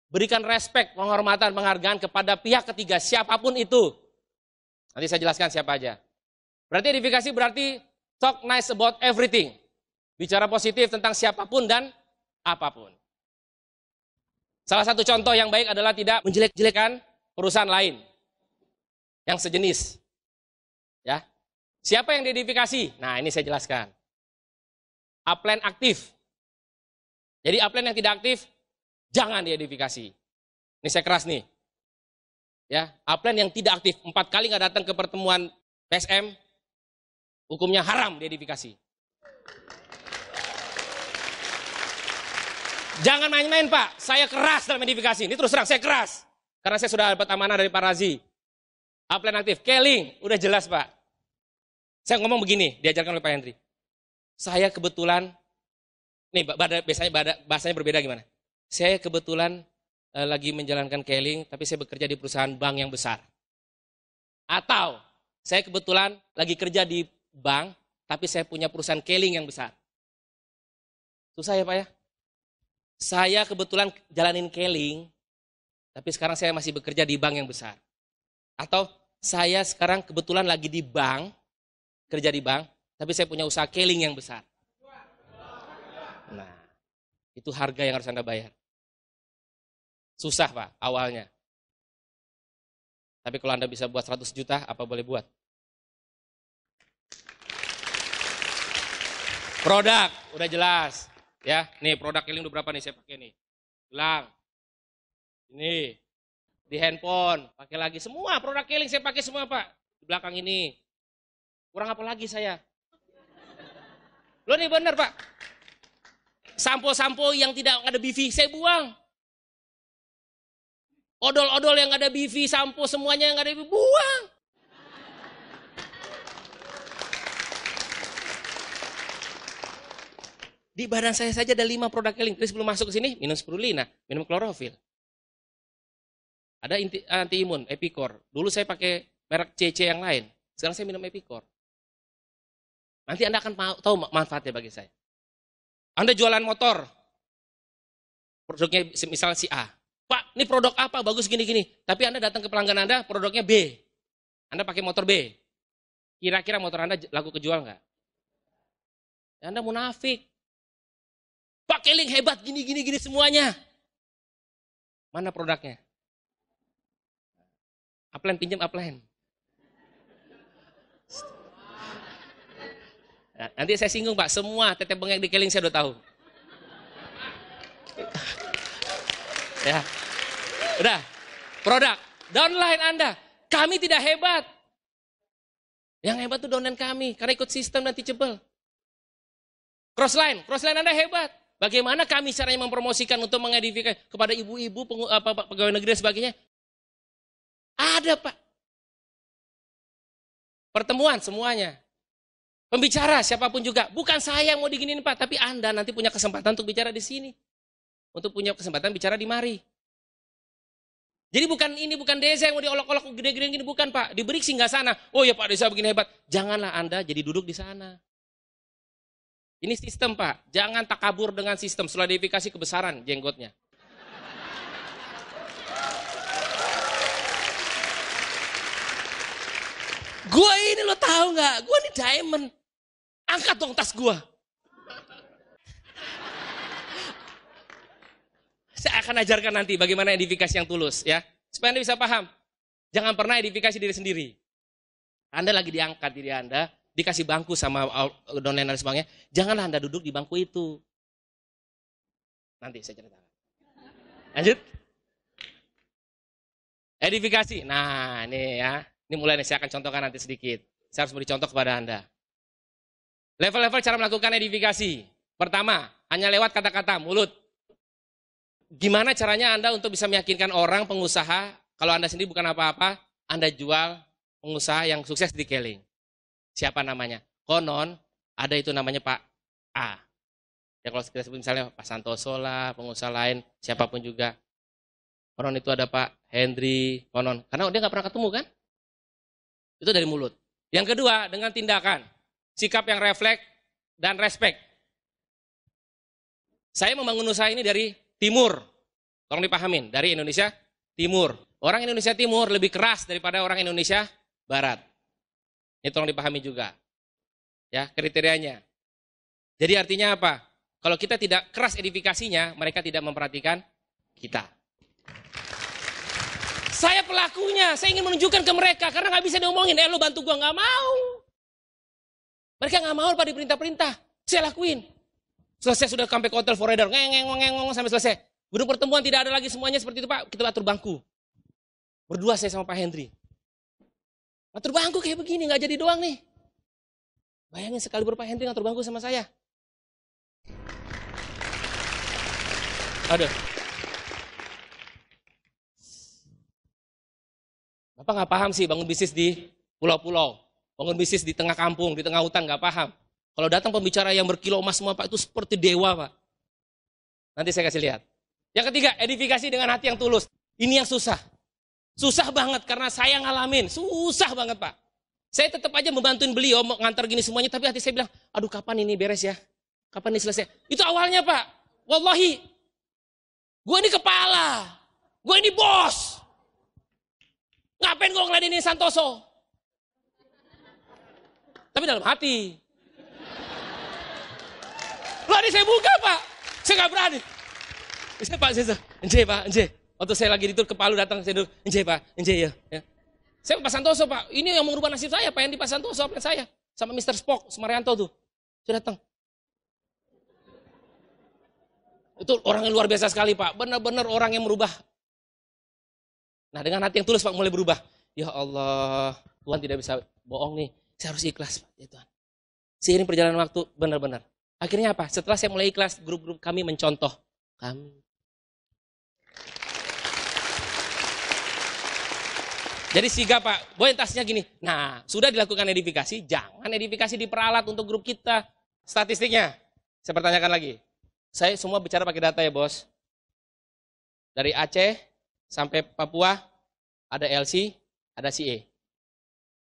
Berikan respek, penghormatan, penghargaan kepada pihak ketiga, siapapun itu. Nanti saya jelaskan siapa aja. Berarti edifikasi berarti talk nice about everything. Bicara positif tentang siapapun dan apapun. Salah satu contoh yang baik adalah tidak menjelek-jelekan perusahaan lain yang sejenis. Ya. Siapa yang diedifikasi? Nah, ini saya jelaskan. Upline aktif. Jadi upline yang tidak aktif, jangan diedifikasi. Ini saya keras nih. Ya, upline yang tidak aktif, 4 kali nggak datang ke pertemuan PSM, hukumnya haram diedifikasi. Jangan main-main Pak, saya keras dalam edifikasi. Ini terus terang, saya keras. Karena saya sudah dapat amanah dari Pak Razi. Upline aktif, Keling, udah jelas Pak. Saya ngomong begini, diajarkan oleh Pak Henry. Saya kebetulan, nih biasanya bahasanya berbeda gimana? Saya kebetulan lagi menjalankan Keling, tapi saya bekerja di perusahaan bank yang besar. Atau, saya kebetulan lagi kerja di bank, tapi saya punya perusahaan Keling yang besar. Susah ya Pak ya? Saya kebetulan jalanin Keling, tapi sekarang saya masih bekerja di bank yang besar. Atau, saya sekarang kebetulan lagi di bank, kerja di bank, Tapi saya punya usaha keling yang besar. Nah, itu harga yang harus Anda bayar. Susah Pak, awalnya. Tapi kalau Anda bisa buat 100 juta, apa boleh buat? Produk, udah jelas. Ya, nih produk keling udah berapa nih saya pakai nih. Gelang. Ini. Di handphone, pakai lagi. Semua produk keling saya pakai semua Pak. Di belakang ini. Kurang apa lagi saya? Lo nih bener Pak. Sampo-sampo yang tidak ada BV, saya buang. Odol-odol yang ada BV, sampo semuanya yang ada BV, buang. Di badan saya saja ada 5 produk keling. Terus sebelum masuk ke sini, minum spirulina, minum klorofil. Ada anti imun, Epicor. Dulu saya pakai merek CC yang lain. Sekarang saya minum Epicor. Nanti Anda akan tahu manfaatnya bagi saya. Anda jualan motor. Produknya misalnya si A. Pak, ini produk apa? Bagus gini-gini. Tapi Anda datang ke pelanggan Anda, produknya B. Anda pakai motor B. Kira-kira motor Anda laku kejual nggak? Anda munafik. Pak, keling hebat, gini-gini semuanya. Mana produknya? Upline, pinjam upline. Nah, nanti saya singgung Pak, semua teteh bengek di keling saya udah tahu. Ya, udah, produk, downline Anda, kami tidak hebat. Yang hebat itu downline kami, karena ikut sistem dan teachable. Crossline Anda hebat. Bagaimana kami caranya mempromosikan untuk mengedifikasi kepada ibu-ibu, pegawai negeri dan sebagainya? Ada Pak. Pertemuan semuanya. Pembicara siapapun juga, bukan saya yang mau diginin Pak, tapi Anda nanti punya kesempatan untuk bicara di sini. Untuk punya kesempatan bicara di mari. Jadi bukan Desa yang mau diolok-olok gede-gede gini, bukan Pak. Diberi singgah sana. Oh ya Pak Desa begini hebat. Janganlah Anda jadi duduk di sana. Ini sistem Pak. Jangan takabur dengan sistem. Setelah verifikasi kebesaran jenggotnya. Gua ini lo tahu nggak? Gua ini diamond. Angkat dong tas gua. Saya akan ajarkan nanti bagaimana edifikasi yang tulus ya. Supaya Anda bisa paham. Jangan pernah edifikasi diri sendiri. Anda lagi diangkat diri Anda, dikasih bangku sama downline dan sebagainya. Janganlah Anda duduk di bangku itu. Nanti saya ceritakan. Lanjut. Edifikasi. Nah, ini ya. Ini mulai nih, saya akan contohkan nanti sedikit. Saya harus beri contoh kepada Anda. Level-level cara melakukan edifikasi. Pertama, hanya lewat kata-kata, mulut. Gimana caranya Anda untuk bisa meyakinkan orang, pengusaha, kalau Anda sendiri bukan apa-apa, Anda jual pengusaha yang sukses di keling. Siapa namanya? Konon, ada itu namanya Pak A. Ya kalau kita sebut misalnya Pak Santoso lah, pengusaha lain, siapapun juga. Konon itu ada Pak Hendri, konon. Karena dia nggak pernah ketemu kan? Itu dari mulut. Yang kedua, dengan tindakan. Sikap yang refleks dan respect. Saya membangun usaha ini dari timur. Tolong dipahamin, dari Indonesia Timur. Orang Indonesia Timur lebih keras daripada orang Indonesia Barat. Ini tolong dipahami juga. Ya, kriterianya. Jadi artinya apa? Kalau kita tidak keras edifikasinya, mereka tidak memperhatikan kita. Saya pelakunya, saya ingin menunjukkan ke mereka karena nggak bisa diomongin. Lo bantu gua, nggak mau. Mereka nggak mau Pak diperintah-perintah. Saya lakuin. Selesai sudah sampai ke hotel forever, ngeng sampai selesai. Gudang pertemuan tidak ada lagi semuanya seperti itu Pak. Kita atur bangku. Berdua saya sama Pak Hendri. Atur bangku kayak begini, nggak jadi doang nih. Bayangin sekali Pak Hendri ngatur bangku sama saya. Aduh. Bapak nggak paham sih bangun bisnis di pulau-pulau. Bangun bisnis di tengah kampung, di tengah hutan, nggak paham. Kalau datang pembicara yang berkilau emas semua Pak, itu seperti dewa Pak. Nanti saya kasih lihat. Yang ketiga, edifikasi dengan hati yang tulus. Ini yang susah. Susah banget karena saya ngalamin. Susah banget Pak. Saya tetap aja membantuin beliau, ngantar gini semuanya. Tapi hati saya bilang, aduh kapan ini beres ya? Kapan ini selesai? Itu awalnya Pak. Wallahi. Gue ini kepala. Gue ini bos. Ngapain gue ngeladenin Santoso? Tapi dalam hati. berani saya buka, Pak. Saya nggak berani. Saya Pak, saya Pak, waktu saya lagi di tur ke Palu datang, saya duduk, Pak, ya. Saya Pak Santoso, Pak. Ini yang mengubah nasib saya, Pak, yang di Pak Santoso, plan saya. Sama Mr. Spock, Sumaryanto tuh. Saya datang. Itu orang yang luar biasa sekali, Pak. Benar-benar orang yang merubah. Nah, dengan hati yang tulus, Pak, mulai berubah. Ya Allah, Tuhan tidak bisa bohong nih. Saya harus ikhlas, Pak. Ya Tuhan. Seiring perjalanan waktu, benar-benar. Akhirnya apa? Setelah saya mulai ikhlas, grup-grup kami mencontoh kami. Jadi sigap, Pak, boy tasnya gini. Nah, sudah dilakukan edifikasi, jangan edifikasi diperalat untuk grup kita. Statistiknya, saya pertanyakan lagi. Saya semua bicara pakai data ya, Bos. Dari Aceh sampai Papua, ada LC, ada CE.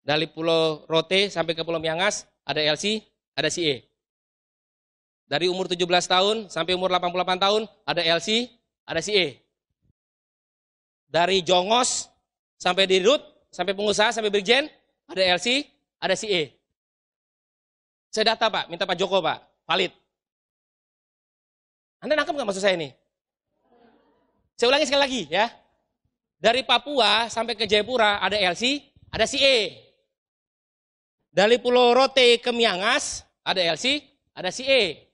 Dari Pulau Rote sampai ke Pulau Miangas, ada LC, ada CE. Dari umur 17 tahun sampai umur 88 tahun, ada LC, ada CE. Dari Jongos sampai di Rut, sampai pengusaha, sampai Brigjen, ada LC, ada CE. Saya data, Pak, minta Pak Joko, Pak, valid. Anda nangkep nggak maksud saya ini? Saya ulangi sekali lagi ya. Dari Papua sampai ke Jayapura ada LC, ada CE. Dari Pulau Rote ke Miangas ada LC, ada CE.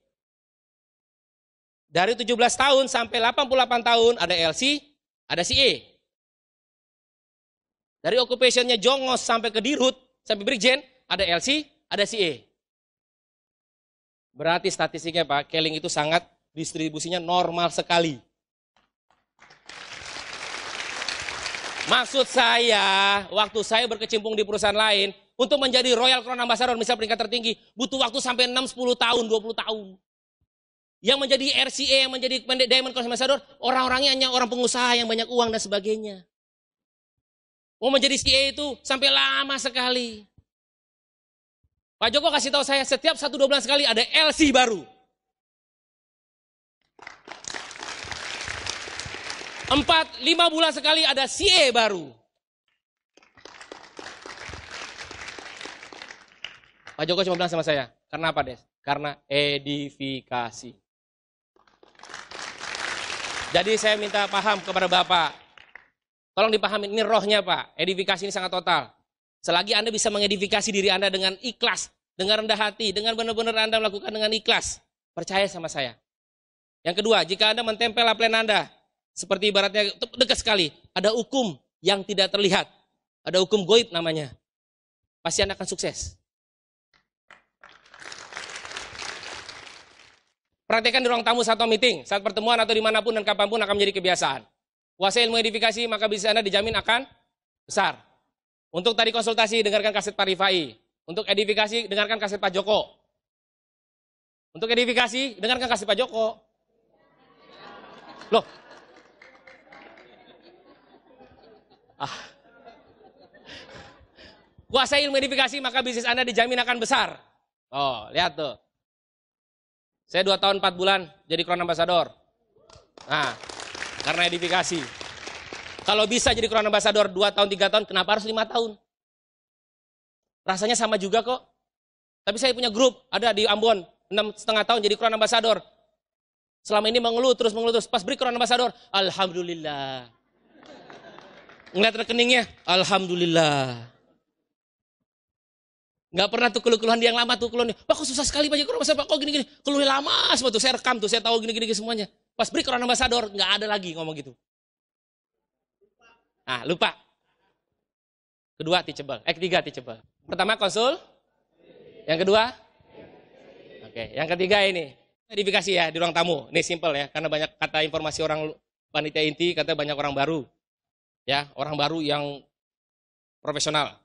Dari 17 tahun sampai 88 tahun ada LC, ada CE. Dari occupationnya Jongos sampai ke Dirut, sampai Brigjen, ada LC, ada CE. Berarti statistiknya, Pak, Keling itu sangat distribusinya normal sekali. Maksud saya, waktu saya berkecimpung di perusahaan lain, untuk menjadi Royal Crown Ambassador, misal peringkat tertinggi, butuh waktu sampai 6, 10 tahun, 20 tahun. Yang menjadi RCA, yang menjadi Diamond Crown Ambassador, orang-orangnya hanya orang pengusaha yang banyak uang dan sebagainya. Mau menjadi CA itu sampai lama sekali. Pak Joko kasih tahu saya, setiap 1-2 bulan sekali ada LC baru. 4-5 bulan sekali ada CA baru. Pak Joko cuma bilang sama saya, karena apa, Des? Karena edifikasi. Jadi saya minta paham kepada Bapak. Tolong dipahami, ini rohnya, Pak. Edifikasi ini sangat total. Selagi Anda bisa mengedifikasi diri Anda dengan ikhlas, dengan rendah hati, dengan benar-benar Anda melakukan dengan ikhlas, percaya sama saya. Yang kedua, jika Anda mentempel plan Anda, seperti ibaratnya dekat sekali, ada hukum yang tidak terlihat. Ada hukum goib namanya. Pasti Anda akan sukses. Praktekkan di ruang tamu saat meeting, saat pertemuan atau dimanapun dan kapanpun akan menjadi kebiasaan. Kuasai ilmu edifikasi, maka bisnis Anda dijamin akan besar. Untuk tadi konsultasi, dengarkan kaset Pak Rifai. Untuk edifikasi, dengarkan kaset Pak Joko. Untuk edifikasi, dengarkan kaset Pak Joko. Loh. Kuasai ilmu edifikasi, maka bisnis Anda dijamin akan besar. Oh, lihat tuh. Saya 2 tahun 4 bulan jadi Crown Ambassador. Nah, karena edifikasi. Kalau bisa jadi Crown Ambassador 2 tahun, 3 tahun, kenapa harus 5 tahun? Rasanya sama juga kok. Tapi saya punya grup, ada di Ambon, 6,5 tahun jadi Crown Ambassador. Selama ini mengeluh terus. Pas beri Crown Ambassador, alhamdulillah. Ngeliat rekeningnya, alhamdulillah. Nggak pernah tuh keluhan dia yang lama tuh keluhannya. Pak, kok susah sekali Pak, Pak, kok gini-gini. Keluhnya lama semua tuh, saya rekam tuh, saya tahu gini-gini semuanya. Pas beri Crown Ambassador, nggak ada lagi ngomong gitu. Nah, lupa. Kedua, teachable. Ketiga, teachable. Pertama, konsul. Yang kedua? Oke, yang ketiga ini. Edifikasi ya, di ruang tamu. Ini simple ya, karena banyak kata informasi orang panitia inti, kata banyak orang baru. Ya, orang baru yang profesional.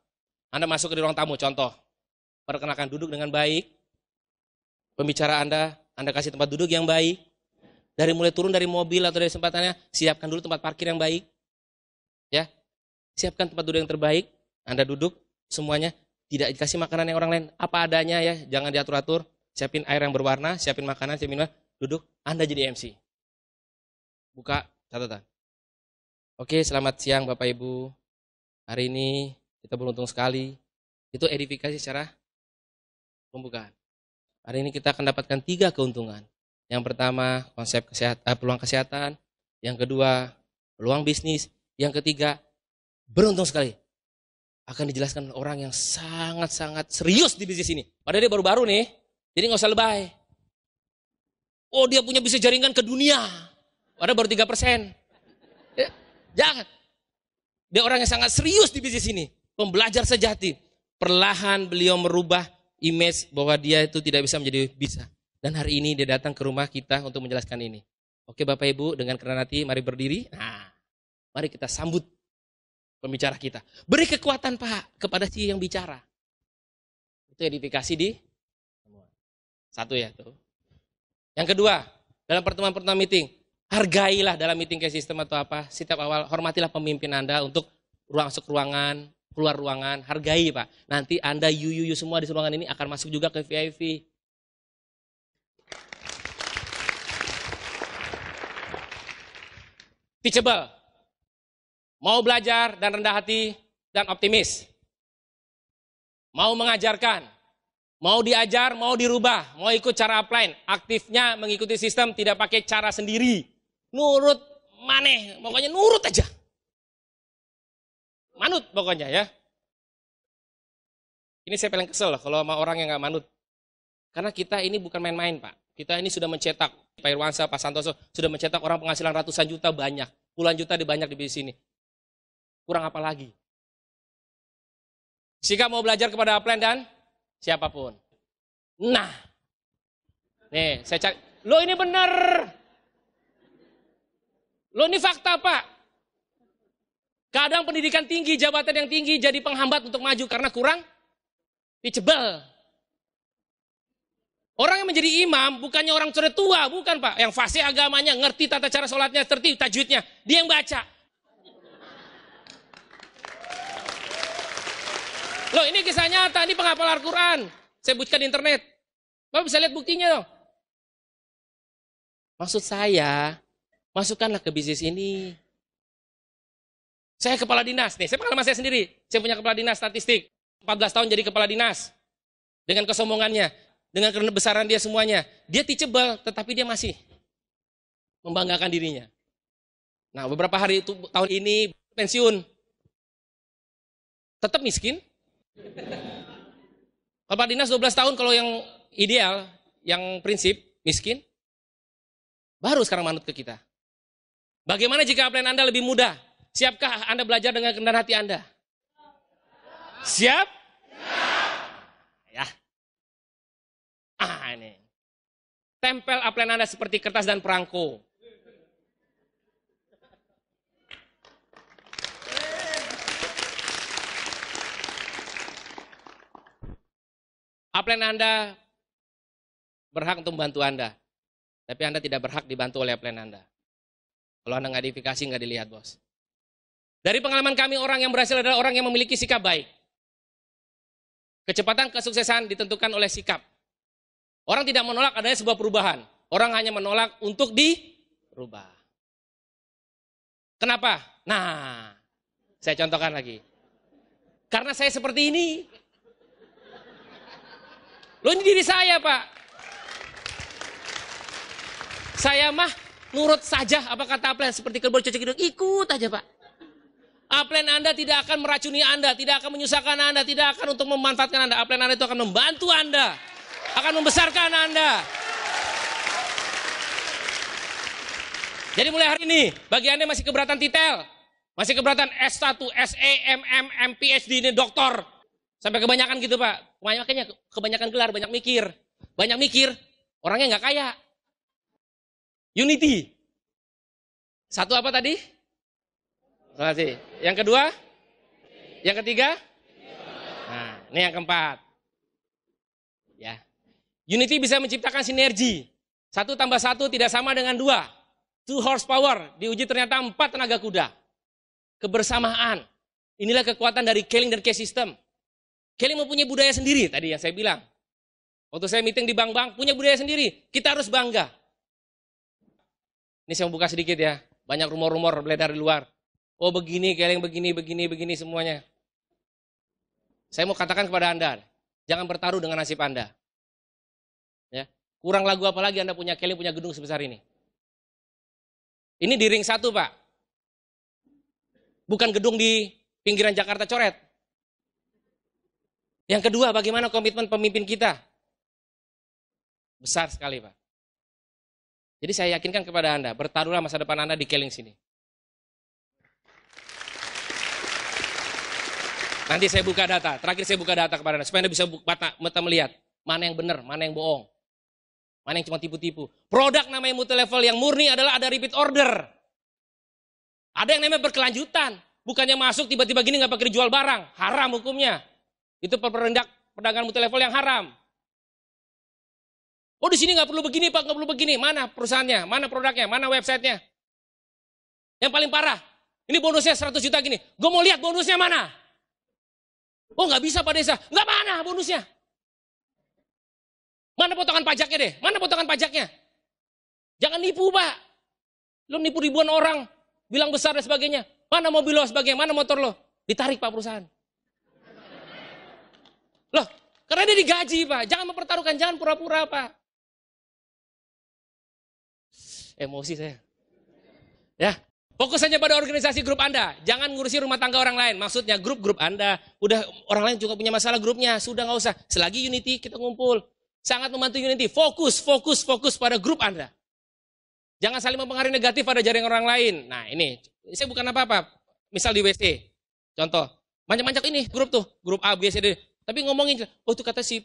Anda masuk ke ruang tamu, contoh. Perkenalkan duduk dengan baik. Pembicara Anda kasih tempat duduk yang baik. Dari mulai turun dari mobil atau dari tempatannya, siapkan dulu tempat parkir yang baik. Ya, siapkan tempat duduk yang terbaik. Anda duduk semuanya, tidak dikasih makanan yang orang lain apa adanya ya, jangan diatur-atur. Siapin air yang berwarna, siapin makanan, siapin minuman, duduk. Anda jadi MC. Buka catatan. Oke, selamat siang Bapak Ibu. Hari ini kita beruntung sekali. Itu edifikasi secara pembukaan. Hari ini kita akan dapatkan 3 keuntungan. Yang pertama, konsep peluang kesehatan. Yang kedua, peluang bisnis. Yang ketiga, beruntung sekali. Akan dijelaskan oleh orang yang sangat-sangat serius di bisnis ini. Padahal dia baru-baru nih, jadi nggak usah lebay. Oh, dia punya bisnis jaringan ke dunia. Padahal baru 3%. Ya, jangan. Dia orang yang sangat serius di bisnis ini. Pembelajar sejati. Perlahan beliau merubah image bahwa dia itu tidak bisa menjadi bisa. Dan hari ini dia datang ke rumah kita untuk menjelaskan ini. Oke Bapak Ibu, dengan kerendahan hati mari berdiri. Nah, mari kita sambut pembicara kita. Beri kekuatan Pak kepada si yang bicara. Itu edifikasi di satu ya tuh. Yang kedua, dalam pertemuan-pertemuan meeting, hargailah dalam meeting kayak sistem atau apa. Setiap awal hormatilah pemimpin Anda untuk masuk ruangan, keluar ruangan, hargai Pak. Nanti Anda yuyu semua di ruangan ini akan masuk juga ke VIP. Teachable. Mau belajar dan rendah hati dan optimis. Mau mengajarkan, mau diajar, mau dirubah, mau ikut cara upline. Aktifnya mengikuti sistem, tidak pakai cara sendiri. Nurut maneh, pokoknya nurut aja. Manut pokoknya ya. Ini saya paling kesel lah kalau sama orang yang gak manut. Karena kita ini bukan main-main Pak. Kita ini sudah mencetak, Pak Irwansyah, Pak Santoso, sudah mencetak orang penghasilan ratusan juta banyak. Puluhan juta banyak di sini. Kurang apa lagi? Sikap mau belajar kepada upline dan siapapun. Nah, nih saya cari. Lo ini benar. Lo ini fakta Pak. Kadang pendidikan tinggi, jabatan yang tinggi jadi penghambat untuk maju karena kurang teachable. Orang yang menjadi imam bukannya orang sudah tua, bukan Pak. Yang fasih agamanya, ngerti tata cara sholatnya, tertib tajwidnya. Dia yang baca. Loh ini kisah nyata, ini penghafal Al-Quran. Saya buktikan di internet. Bapak bisa lihat buktinya dong. Maksud saya, masukkanlah ke bisnis ini. Saya kepala dinas, nih saya pengalaman saya sendiri. Saya punya kepala dinas statistik. 14 tahun jadi kepala dinas. Dengan kesombongannya. Dengan kebesaran dia semuanya. Dia teachable, tetapi dia masih membanggakan dirinya. Nah beberapa hari itu tahun ini pensiun. Tetap miskin. Kepala dinas 12 tahun kalau yang ideal, yang prinsip, miskin. Baru sekarang manut ke kita. Bagaimana jika upline Anda lebih mudah? Siapkah Anda belajar dengan kerendahan hati Anda? Siap? Ya. Ini. Tempel upline Anda seperti kertas dan perangko. Upline Anda berhak untuk membantu Anda. Tapi Anda tidak berhak dibantu oleh upline Anda. Kalau Anda nggak diifikasi, nggak dilihat bos. Dari pengalaman kami, orang yang berhasil adalah orang yang memiliki sikap baik. Kecepatan kesuksesan ditentukan oleh sikap. Orang tidak menolak adanya sebuah perubahan. Orang hanya menolak untuk dirubah. Kenapa? Nah, saya contohkan lagi. Karena saya seperti ini. Loh ini diri saya Pak. Saya mah nurut saja apa kata upline seperti kerbau cocok hidung. Ikut aja Pak. Upline Anda tidak akan meracuni Anda, tidak akan menyusahkan Anda, tidak akan untuk memanfaatkan Anda. Upline Anda itu akan membantu Anda, akan membesarkan Anda. Jadi mulai hari ini, bagi Anda yang masih keberatan titel, masih keberatan S1, SE, MM, PhD, ini doktor, sampai kebanyakan gitu Pak. Makanya kebanyakan gelar, banyak mikir. Banyak mikir, orangnya nggak kaya. Unity. Satu apa tadi? Terima kasih. Yang kedua? Yang ketiga? Nah, ini yang keempat. Ya. Unity bisa menciptakan sinergi. 1 tambah 1 tidak sama dengan 2. 2 horsepower. Diuji ternyata 4 tenaga kuda. Kebersamaan. Inilah kekuatan dari Keling dan K-System. Keling mempunyai budaya sendiri, tadi yang saya bilang. Waktu saya meeting di bank-bank, punya budaya sendiri. Kita harus bangga. Ini saya mau buka sedikit ya. Banyak rumor-rumor beredar di luar. Oh begini, Keling begini semuanya. Saya mau katakan kepada Anda, jangan bertaruh dengan nasib Anda. Ya. Kurang lagu apa lagi Anda punya Keling punya gedung sebesar ini? Ini di ring 1 Pak. Bukan gedung di pinggiran Jakarta coret. Yang kedua, bagaimana komitmen pemimpin kita? Besar sekali Pak. Jadi saya yakinkan kepada Anda, bertaruhlah masa depan Anda di Keling sini. Nanti saya buka data, terakhir saya buka data kepada Anda, supaya Anda bisa mata melihat mana yang benar, mana yang bohong. Mana yang cuma tipu-tipu. Produk namanya multi-level yang murni adalah ada repeat order. Ada yang namanya berkelanjutan. Bukannya masuk tiba-tiba gini nggak pakai jual barang. Haram hukumnya. Itu perdagangan multi-level yang haram. Oh di sini nggak perlu begini Pak, nggak perlu begini. Mana perusahaannya, mana produknya, mana websitenya. Yang paling parah, ini bonusnya 100 juta gini. Gue mau lihat bonusnya mana. Oh nggak bisa Pak Desa, nggak mana bonusnya. Mana potongan pajaknya deh, mana potongan pajaknya. Jangan nipu Pak. Lo nipu ribuan orang, bilang besar dan sebagainya. Mana mobil lo sebagainya, mana motor lo. Ditarik Pak perusahaan. Loh, karena dia digaji Pak. Jangan mempertaruhkan, jangan pura-pura Pak. Emosi saya. Ya, fokus saja pada organisasi grup Anda. Jangan ngurusi rumah tangga orang lain. Maksudnya grup Anda. Udah orang lain juga punya masalah grupnya. Sudah nggak usah. Selagi unity kita ngumpul. Sangat membantu unity. Fokus pada grup Anda. Jangan saling mempengaruhi negatif pada jaringan orang lain. Nah ini, saya bukan apa-apa. Misal di WC. Contoh. Manjak-manjak ini grup tuh. Grup A, B, C, D. Tapi ngomongin, oh itu kata si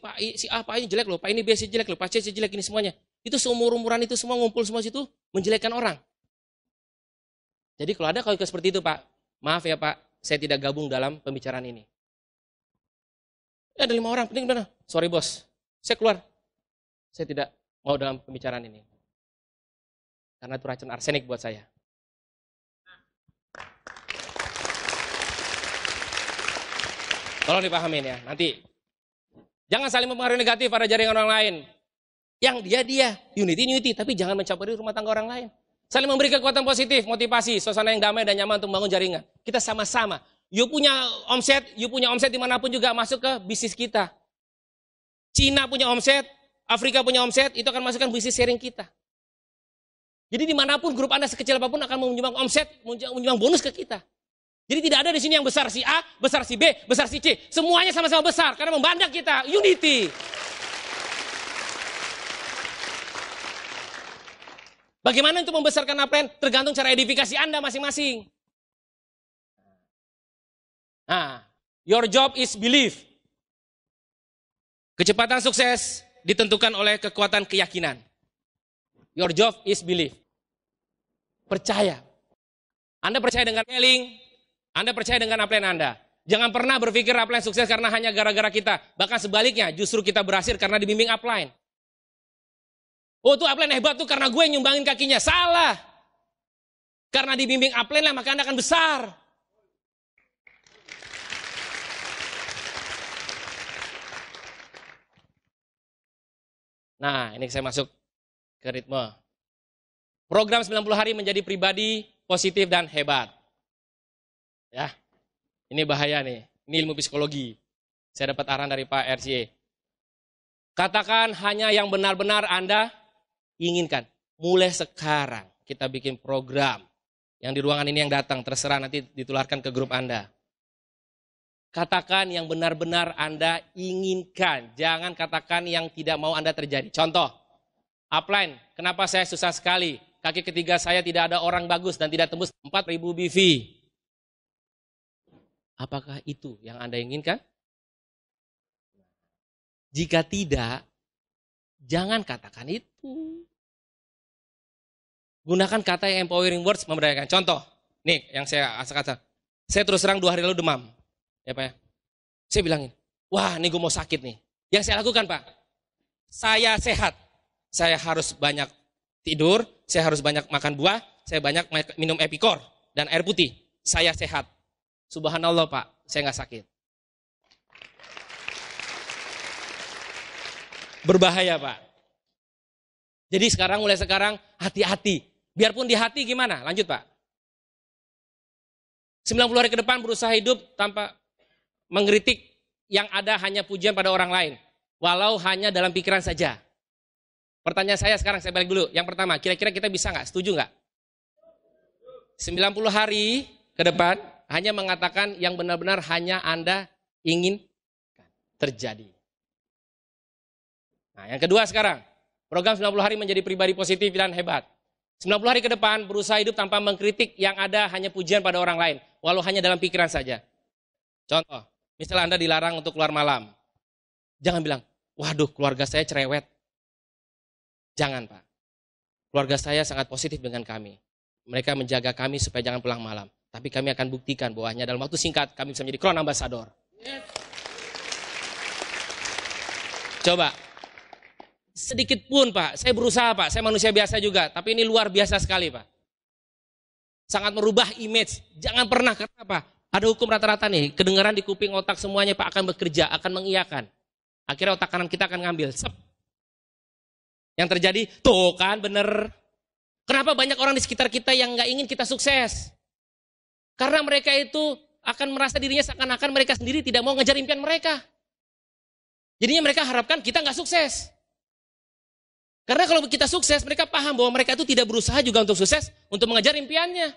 A, Pak ini jelek loh. Pak ini B, C jelek loh. Pak C jelek ini semuanya. Itu seumur-umuran itu semua ngumpul semua situ. Menjelekkan orang. Jadi kalau seperti itu Pak, maaf ya Pak, saya tidak gabung dalam pembicaraan ini. Ya ada 5 orang, penting benar. Sorry bos, saya keluar. Saya tidak mau dalam pembicaraan ini. Karena itu racun arsenik buat saya. Tolong dipahamin ya, nanti. Jangan saling mempengaruhi negatif pada jaringan orang lain. Yang dia, unity, tapi jangan mencampuri rumah tangga orang lain. Saling memberi kekuatan positif, motivasi, suasana yang damai dan nyaman untuk membangun jaringan. Kita sama-sama. You punya omset dimanapun juga masuk ke bisnis kita. Cina punya omset, Afrika punya omset, itu akan masukkan bisnis sharing kita. Jadi dimanapun grup Anda sekecil apapun akan menyumbang omset, menyumbang bonus ke kita. Jadi tidak ada di sini yang besar si A, besar si B, besar si C. Semuanya sama-sama besar karena membandak kita, unity. Bagaimana untuk membesarkan upline? Tergantung cara edifikasi Anda masing-masing. Nah, your job is belief. Kecepatan sukses ditentukan oleh kekuatan keyakinan. Your job is belief. Percaya. Anda percaya dengan Keling, Anda percaya dengan upline Anda. Jangan pernah berpikir upline sukses karena hanya gara-gara kita. Bahkan sebaliknya, justru kita berhasil karena dibimbing upline. Oh tuh upline hebat tuh karena gue yang nyumbangin kakinya. Salah. Karena dibimbing upline lah maka Anda akan besar. Nah ini saya masuk ke ritme. Program 90 hari menjadi pribadi positif dan hebat. Ya, ini bahaya nih. Ini ilmu psikologi. Saya dapat arahan dari Pak RCA. Katakan hanya yang benar-benar Anda inginkan. Mulai sekarang kita bikin program. Yang di ruangan ini yang datang, terserah nanti ditularkan ke grup Anda. Katakan yang benar-benar Anda inginkan. Jangan katakan yang tidak mau Anda terjadi. Contoh, upline, kenapa saya susah sekali? Kaki ketiga saya tidak ada orang bagus dan tidak tembus 4.000 BV. Apakah itu yang Anda inginkan? Jika tidak, jangan katakan itu. Gunakan kata yang empowering words memberdayakan. Contoh, nih yang saya kata. Saya terus terang 2 hari lalu demam. Ya Pak ya. Saya bilangin, wah ini gue mau sakit nih. Yang saya lakukan Pak, saya sehat. Saya harus banyak tidur, saya harus banyak makan buah, saya banyak minum Epicor dan air putih. Saya sehat. Subhanallah Pak, saya nggak sakit. Berbahaya Pak. Jadi mulai sekarang hati-hati. Biarpun di hati gimana? Lanjut Pak. 90 hari ke depan berusaha hidup tanpa mengkritik yang ada hanya pujian pada orang lain. Walau hanya dalam pikiran saja. Pertanyaan saya sekarang, saya balik dulu. Yang pertama, kira-kira kita bisa nggak? Setuju nggak? 90 hari ke depan hanya mengatakan yang benar-benar hanya Anda ingin terjadi. Nah, yang kedua sekarang, program 90 hari menjadi pribadi positif dan hebat. 90 hari ke depan berusaha hidup tanpa mengkritik, yang ada hanya pujian pada orang lain, walau hanya dalam pikiran saja. Contoh, misalnya Anda dilarang untuk keluar malam. Jangan bilang, waduh keluarga saya cerewet. Jangan Pak. Keluarga saya sangat positif dengan kami. Mereka menjaga kami supaya jangan pulang malam. Tapi kami akan buktikan bahwa hanya dalam waktu singkat kami bisa menjadi Crown Ambassador. Coba. Sedikit pun Pak, saya berusaha Pak, saya manusia biasa juga. Tapi ini luar biasa sekali Pak. Sangat merubah image. Jangan pernah, karena apa? Ada hukum rata-rata nih, kedengaran di kuping otak semuanya Pak akan bekerja, akan mengiyakan. Akhirnya otak kanan kita akan ngambil. Sep. Yang terjadi, tuh kan bener. Kenapa banyak orang di sekitar kita yang nggak ingin kita sukses? Karena mereka itu akan merasa dirinya seakan-akan mereka sendiri tidak mau ngejar impian mereka. Jadinya mereka harapkan kita nggak sukses. Karena kalau kita sukses, mereka paham bahwa mereka itu tidak berusaha juga untuk sukses, untuk mengejar impiannya.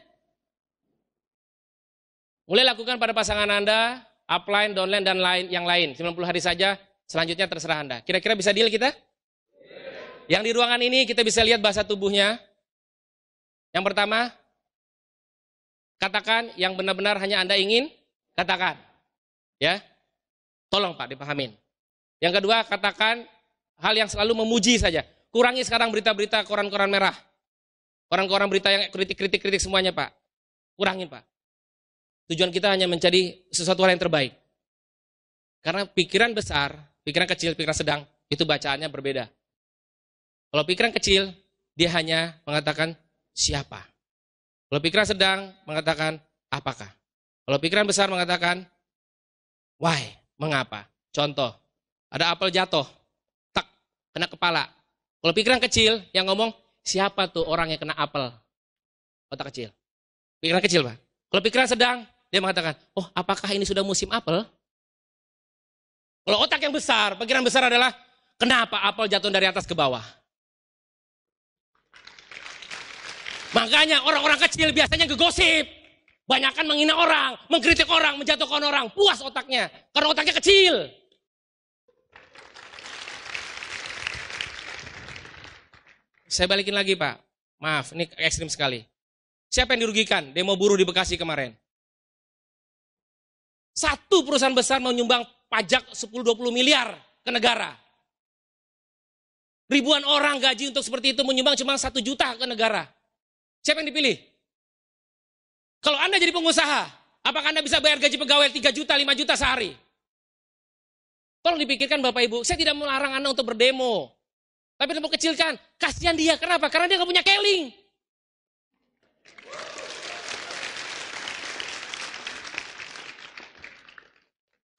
Mulai lakukan pada pasangan Anda, upline, downline, dan yang lain. 90 hari saja, selanjutnya terserah Anda. Kira-kira bisa deal kita? Yang di ruangan ini kita bisa lihat bahasa tubuhnya. Yang pertama, katakan yang benar-benar hanya Anda ingin katakan. Ya, tolong Pak dipahamin. Yang kedua, katakan hal yang selalu memuji saja. Kurangi sekarang berita-berita koran-koran merah. Koran-koran berita yang kritik-kritik semuanya Pak. Kurangin Pak. Tujuan kita hanya mencari sesuatu hal yang terbaik. Karena pikiran besar, pikiran kecil, pikiran sedang, itu bacaannya berbeda. Kalau pikiran kecil, dia hanya mengatakan siapa. Kalau pikiran sedang, mengatakan apakah. Kalau pikiran besar mengatakan why, mengapa. Contoh, ada apel jatuh, tak, kena kepala. Kalau pikiran kecil yang ngomong, siapa tuh orang yang kena apel? Otak kecil. Pikiran kecil Pak. Kalau pikiran sedang, dia mengatakan, oh apakah ini sudah musim apel? Kalau otak yang besar, pikiran besar adalah, kenapa apel jatuh dari atas ke bawah? Makanya orang-orang kecil biasanya ngegosip. Banyakan menghina orang, mengkritik orang, menjatuhkan orang. Puas otaknya, karena otaknya kecil. Saya balikin lagi Pak. Maaf, ini ekstrim sekali. Siapa yang dirugikan? Demo buruh di Bekasi kemarin. Satu perusahaan besar menyumbang pajak 10-20 miliar ke negara. Ribuan orang gaji untuk seperti itu menyumbang cuma 1 juta ke negara. Siapa yang dipilih? Kalau Anda jadi pengusaha, apakah Anda bisa bayar gaji pegawai 3 juta, 5 juta sehari? Tolong dipikirkan Bapak Ibu, saya tidak melarang Anda untuk berdemo. Tapi untuk kecilkan, kasihan dia. Kenapa? Karena dia nggak punya keling.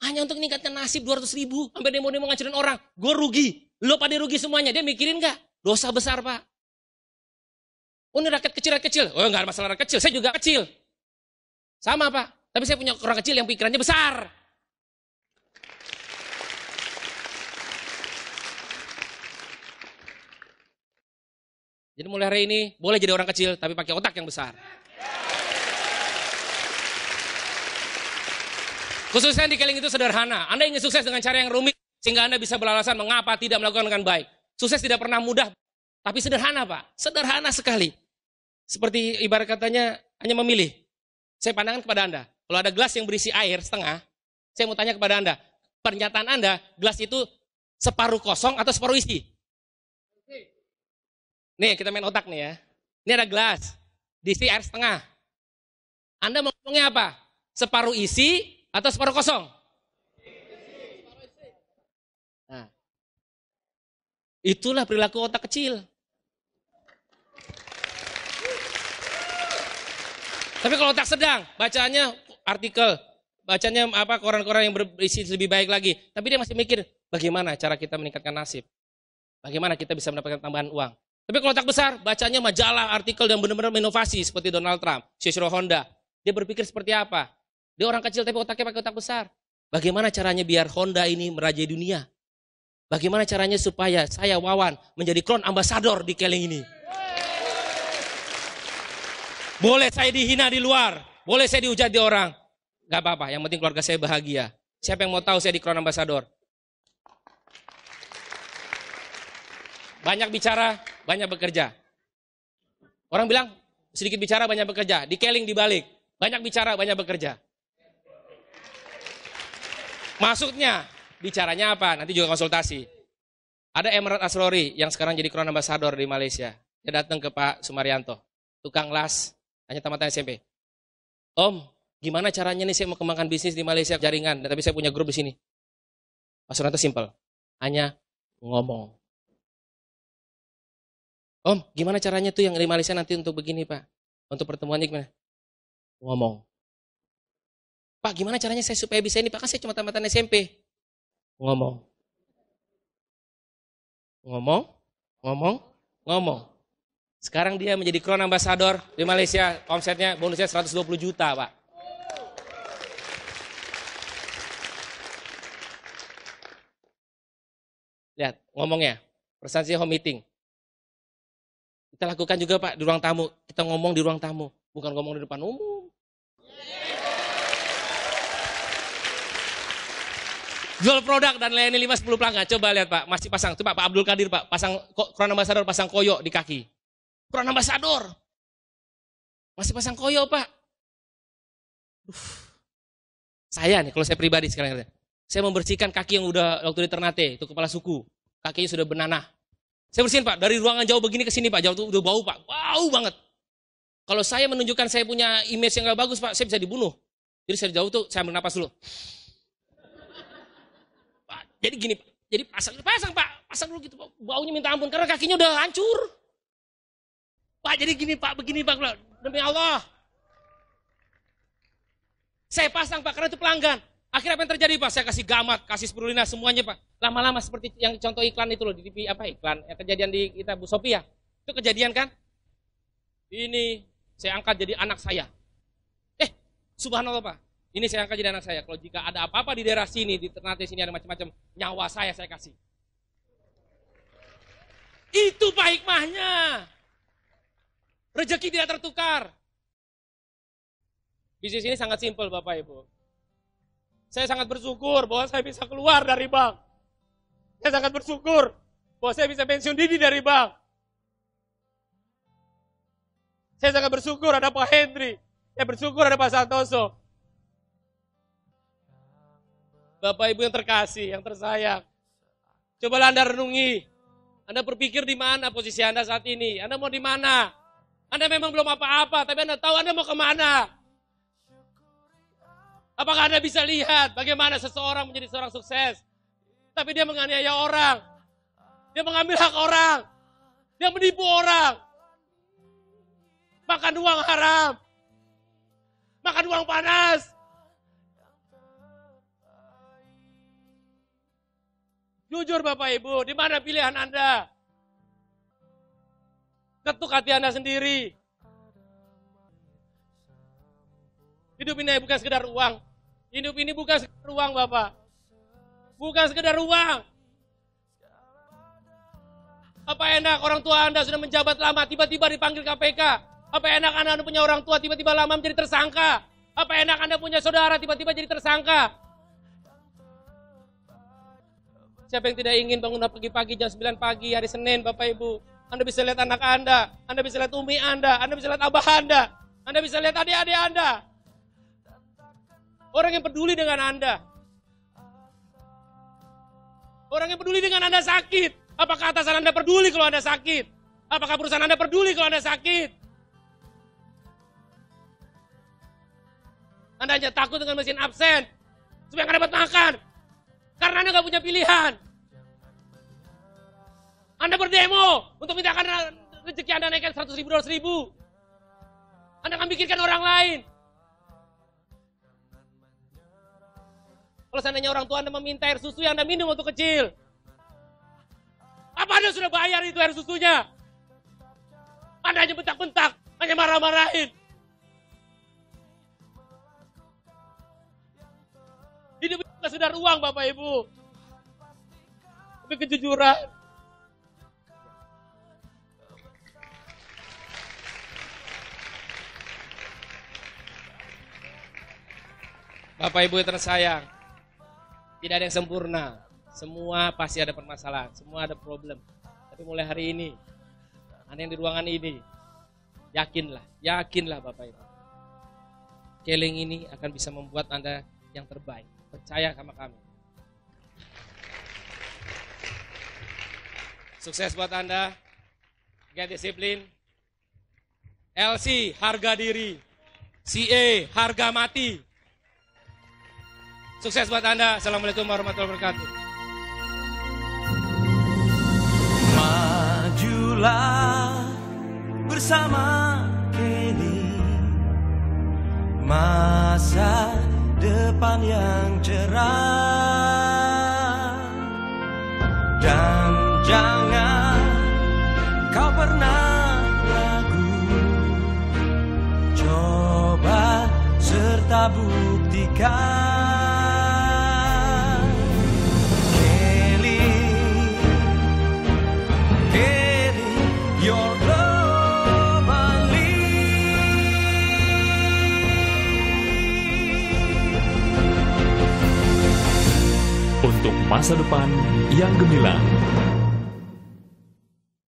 Hanya untuk meningkatkan nasib 200 ribu, sampai demo-demo ngancurin orang. Gue rugi, lo pada rugi semuanya. Dia mikirin nggak? Dosa besar Pak. Oh ini rakyat kecil. Oh nggak ada masalah rakyat kecil, saya juga kecil. Sama Pak, tapi saya punya orang kecil yang pikirannya besar. Jadi mulai hari ini boleh jadi orang kecil tapi pakai otak yang besar. Khususnya di keling itu sederhana. Anda ingin sukses dengan cara yang rumit sehingga Anda bisa beralasan mengapa tidak melakukan dengan baik. Sukses tidak pernah mudah, tapi sederhana Pak. Sederhana sekali. Seperti ibarat katanya hanya memilih. Saya pandangan kepada Anda. Kalau ada gelas yang berisi air setengah, saya mau tanya kepada Anda. Pernyataan Anda, gelas itu separuh kosong atau separuh isi? Nih kita main otak nih ya. Ini ada gelas, diisi air setengah. Anda mau ngomongnya apa? Separuh isi atau separuh kosong? Nah, itulah perilaku otak kecil. Tapi kalau otak sedang, bacanya artikel, bacanya koran-koran yang berisi lebih baik lagi. Tapi dia masih mikir, bagaimana cara kita meningkatkan nasib? Bagaimana kita bisa mendapatkan tambahan uang? Tapi kalau otak besar, bacanya majalah, artikel yang benar-benar inovasi seperti Donald Trump, Yoshihiro Honda. Dia berpikir seperti apa? Dia orang kecil tapi otaknya pakai otak besar. Bagaimana caranya biar Honda ini merajai dunia? Bagaimana caranya supaya saya Wawan menjadi Crown Ambassador di Keling ini? Boleh saya dihina di luar, boleh saya dihujat di orang. Gak apa-apa, yang penting keluarga saya bahagia. Siapa yang mau tahu saya di Crown Ambassador? Banyak bicara, banyak bekerja. Orang bilang, sedikit bicara, banyak bekerja. Di Keling dibalik, banyak bicara, banyak bekerja. Maksudnya, bicaranya apa? Nanti juga konsultasi. Ada Emerald Asrori yang sekarang jadi Crown Ambassador di Malaysia. Dia datang ke Pak Sumaryanto, tukang las, hanya tamat SMP. Om, gimana caranya nih saya mau kembangkan bisnis di Malaysia, jaringan, tapi saya punya grup di sini. Pak Sumaryanto simple, hanya ngomong. Om, gimana caranya tuh yang di Malaysia nanti untuk begini Pak? Untuk pertemuannya gimana? Ngomong. Pak, gimana caranya saya supaya bisa ini? Pak, kan saya cuma tamatan SMP. Ngomong. Ngomong, ngomong, ngomong. Sekarang dia menjadi Crown Ambassador di Malaysia, omsetnya bonusnya 120 juta, Pak. Lihat, ngomongnya, presentasi home meeting. Kita lakukan juga Pak di ruang tamu, kita ngomong di ruang tamu, bukan ngomong di depan umum. Jual produk dan layani 5-10 pelanggan, coba lihat Pak, masih pasang, coba Pak Abdul Qadir Pak, pasang Crown Ambassador, pasang koyo di kaki. Crown Ambassador. Masih pasang koyo, Pak. Saya nih, kalau saya pribadi sekarang, saya membersihkan kaki yang udah waktu di Ternate, itu kepala suku. Kakinya sudah benanah. Saya bersihin, Pak. Dari ruangan jauh begini ke sini, Pak. Jauh itu udah bau, Pak. Bau banget. Kalau saya menunjukkan saya punya image yang gak bagus, Pak, saya bisa dibunuh. Jadi saya jauh tuh, saya ambil napas dulu. Pak, jadi gini, Pak. Jadi pasang, Pak. Pasang dulu gitu, Pak. Baunya minta ampun, karena kakinya udah hancur. Pak, jadi gini Pak, begini Pak, demi Allah. Saya pasang Pak, karena itu pelanggan. Akhirnya apa yang terjadi Pak? Saya kasih gamat, kasih spirulina, semuanya Pak. Lama-lama seperti yang contoh iklan itu loh, di TV apa iklan, yang kejadian di kita Bu Sophia. Itu kejadian kan? Ini saya angkat jadi anak saya. Subhanallah Pak. Ini saya angkat jadi anak saya. Kalau jika ada apa-apa di daerah sini, di Ternate sini ada macam-macam, nyawa saya kasih. Itu Pak hikmahnya. Rezeki tidak tertukar. Bisnis ini sangat simpel Bapak Ibu. Saya sangat bersyukur bahwa saya bisa keluar dari bank. Saya sangat bersyukur bahwa saya bisa pensiun dini dari bank. Saya sangat bersyukur ada Pak Hendri. Saya bersyukur ada Pak Santoso. Bapak Ibu yang terkasih, yang tersayang. Cobalah Anda renungi. Anda berpikir di mana posisi Anda saat ini. Anda mau di mana? Anda memang belum apa-apa, tapi Anda tahu Anda mau kemana. Apakah Anda bisa lihat bagaimana seseorang menjadi seorang sukses, tapi dia menganiaya orang, dia mengambil hak orang, dia menipu orang, makan uang haram, makan uang panas. Jujur Bapak Ibu, di mana pilihan Anda? Ketuk hati Anda sendiri. Hidup ini bukan sekedar uang. Hidup ini bukan sekedar uang Bapak. Bukan sekedar uang. Apa enak orang tua Anda sudah menjabat lama, tiba-tiba dipanggil KPK. Apa enak Anda punya orang tua, tiba-tiba lama menjadi tersangka. Apa enak Anda punya saudara, tiba-tiba jadi tersangka. Siapa yang tidak ingin bangun pagi-pagi jam 9 pagi hari Senin Bapak Ibu. Anda bisa lihat anak Anda bisa lihat umi Anda bisa lihat abah Anda bisa lihat adik-adik Anda. Orang yang peduli dengan Anda. Orang yang peduli dengan Anda sakit. Apakah atasan Anda peduli kalau Anda sakit? Apakah perusahaan Anda peduli kalau Anda sakit? Anda hanya takut dengan mesin absen supaya nggak dapat makan. Karena Anda nggak punya pilihan. Anda berdemo untuk mintakan rezeki Anda naikkan 100 ribu, 200 ribu. Anda akan pikirkan orang lain. Kalau seandainya orang tua Anda meminta air susu yang Anda minum waktu kecil. Apa Anda sudah bayar itu air susunya? Anda hanya bentak-bentak, hanya marah-marahin. Hidup itu sudah uang Bapak Ibu. tapi kejujuran. Bapak Ibu yang tersayang, tidak ada yang sempurna. Semua pasti ada permasalahan, semua ada problem. Tapi mulai hari ini, Anda yang di ruangan ini, yakinlah Bapak Ibu. Keling ini akan bisa membuat Anda yang terbaik. Percaya sama kami. Sukses buat Anda. Get disiplin. LC, harga diri. CA, harga mati. Sukses buat Anda. Assalamualaikum warahmatullahi wabarakatuh. Majulah bersama Kelly, masa depan yang cerah, dan jangan kau pernah ragu, coba serta buktikan. Untuk masa depan yang gemilang.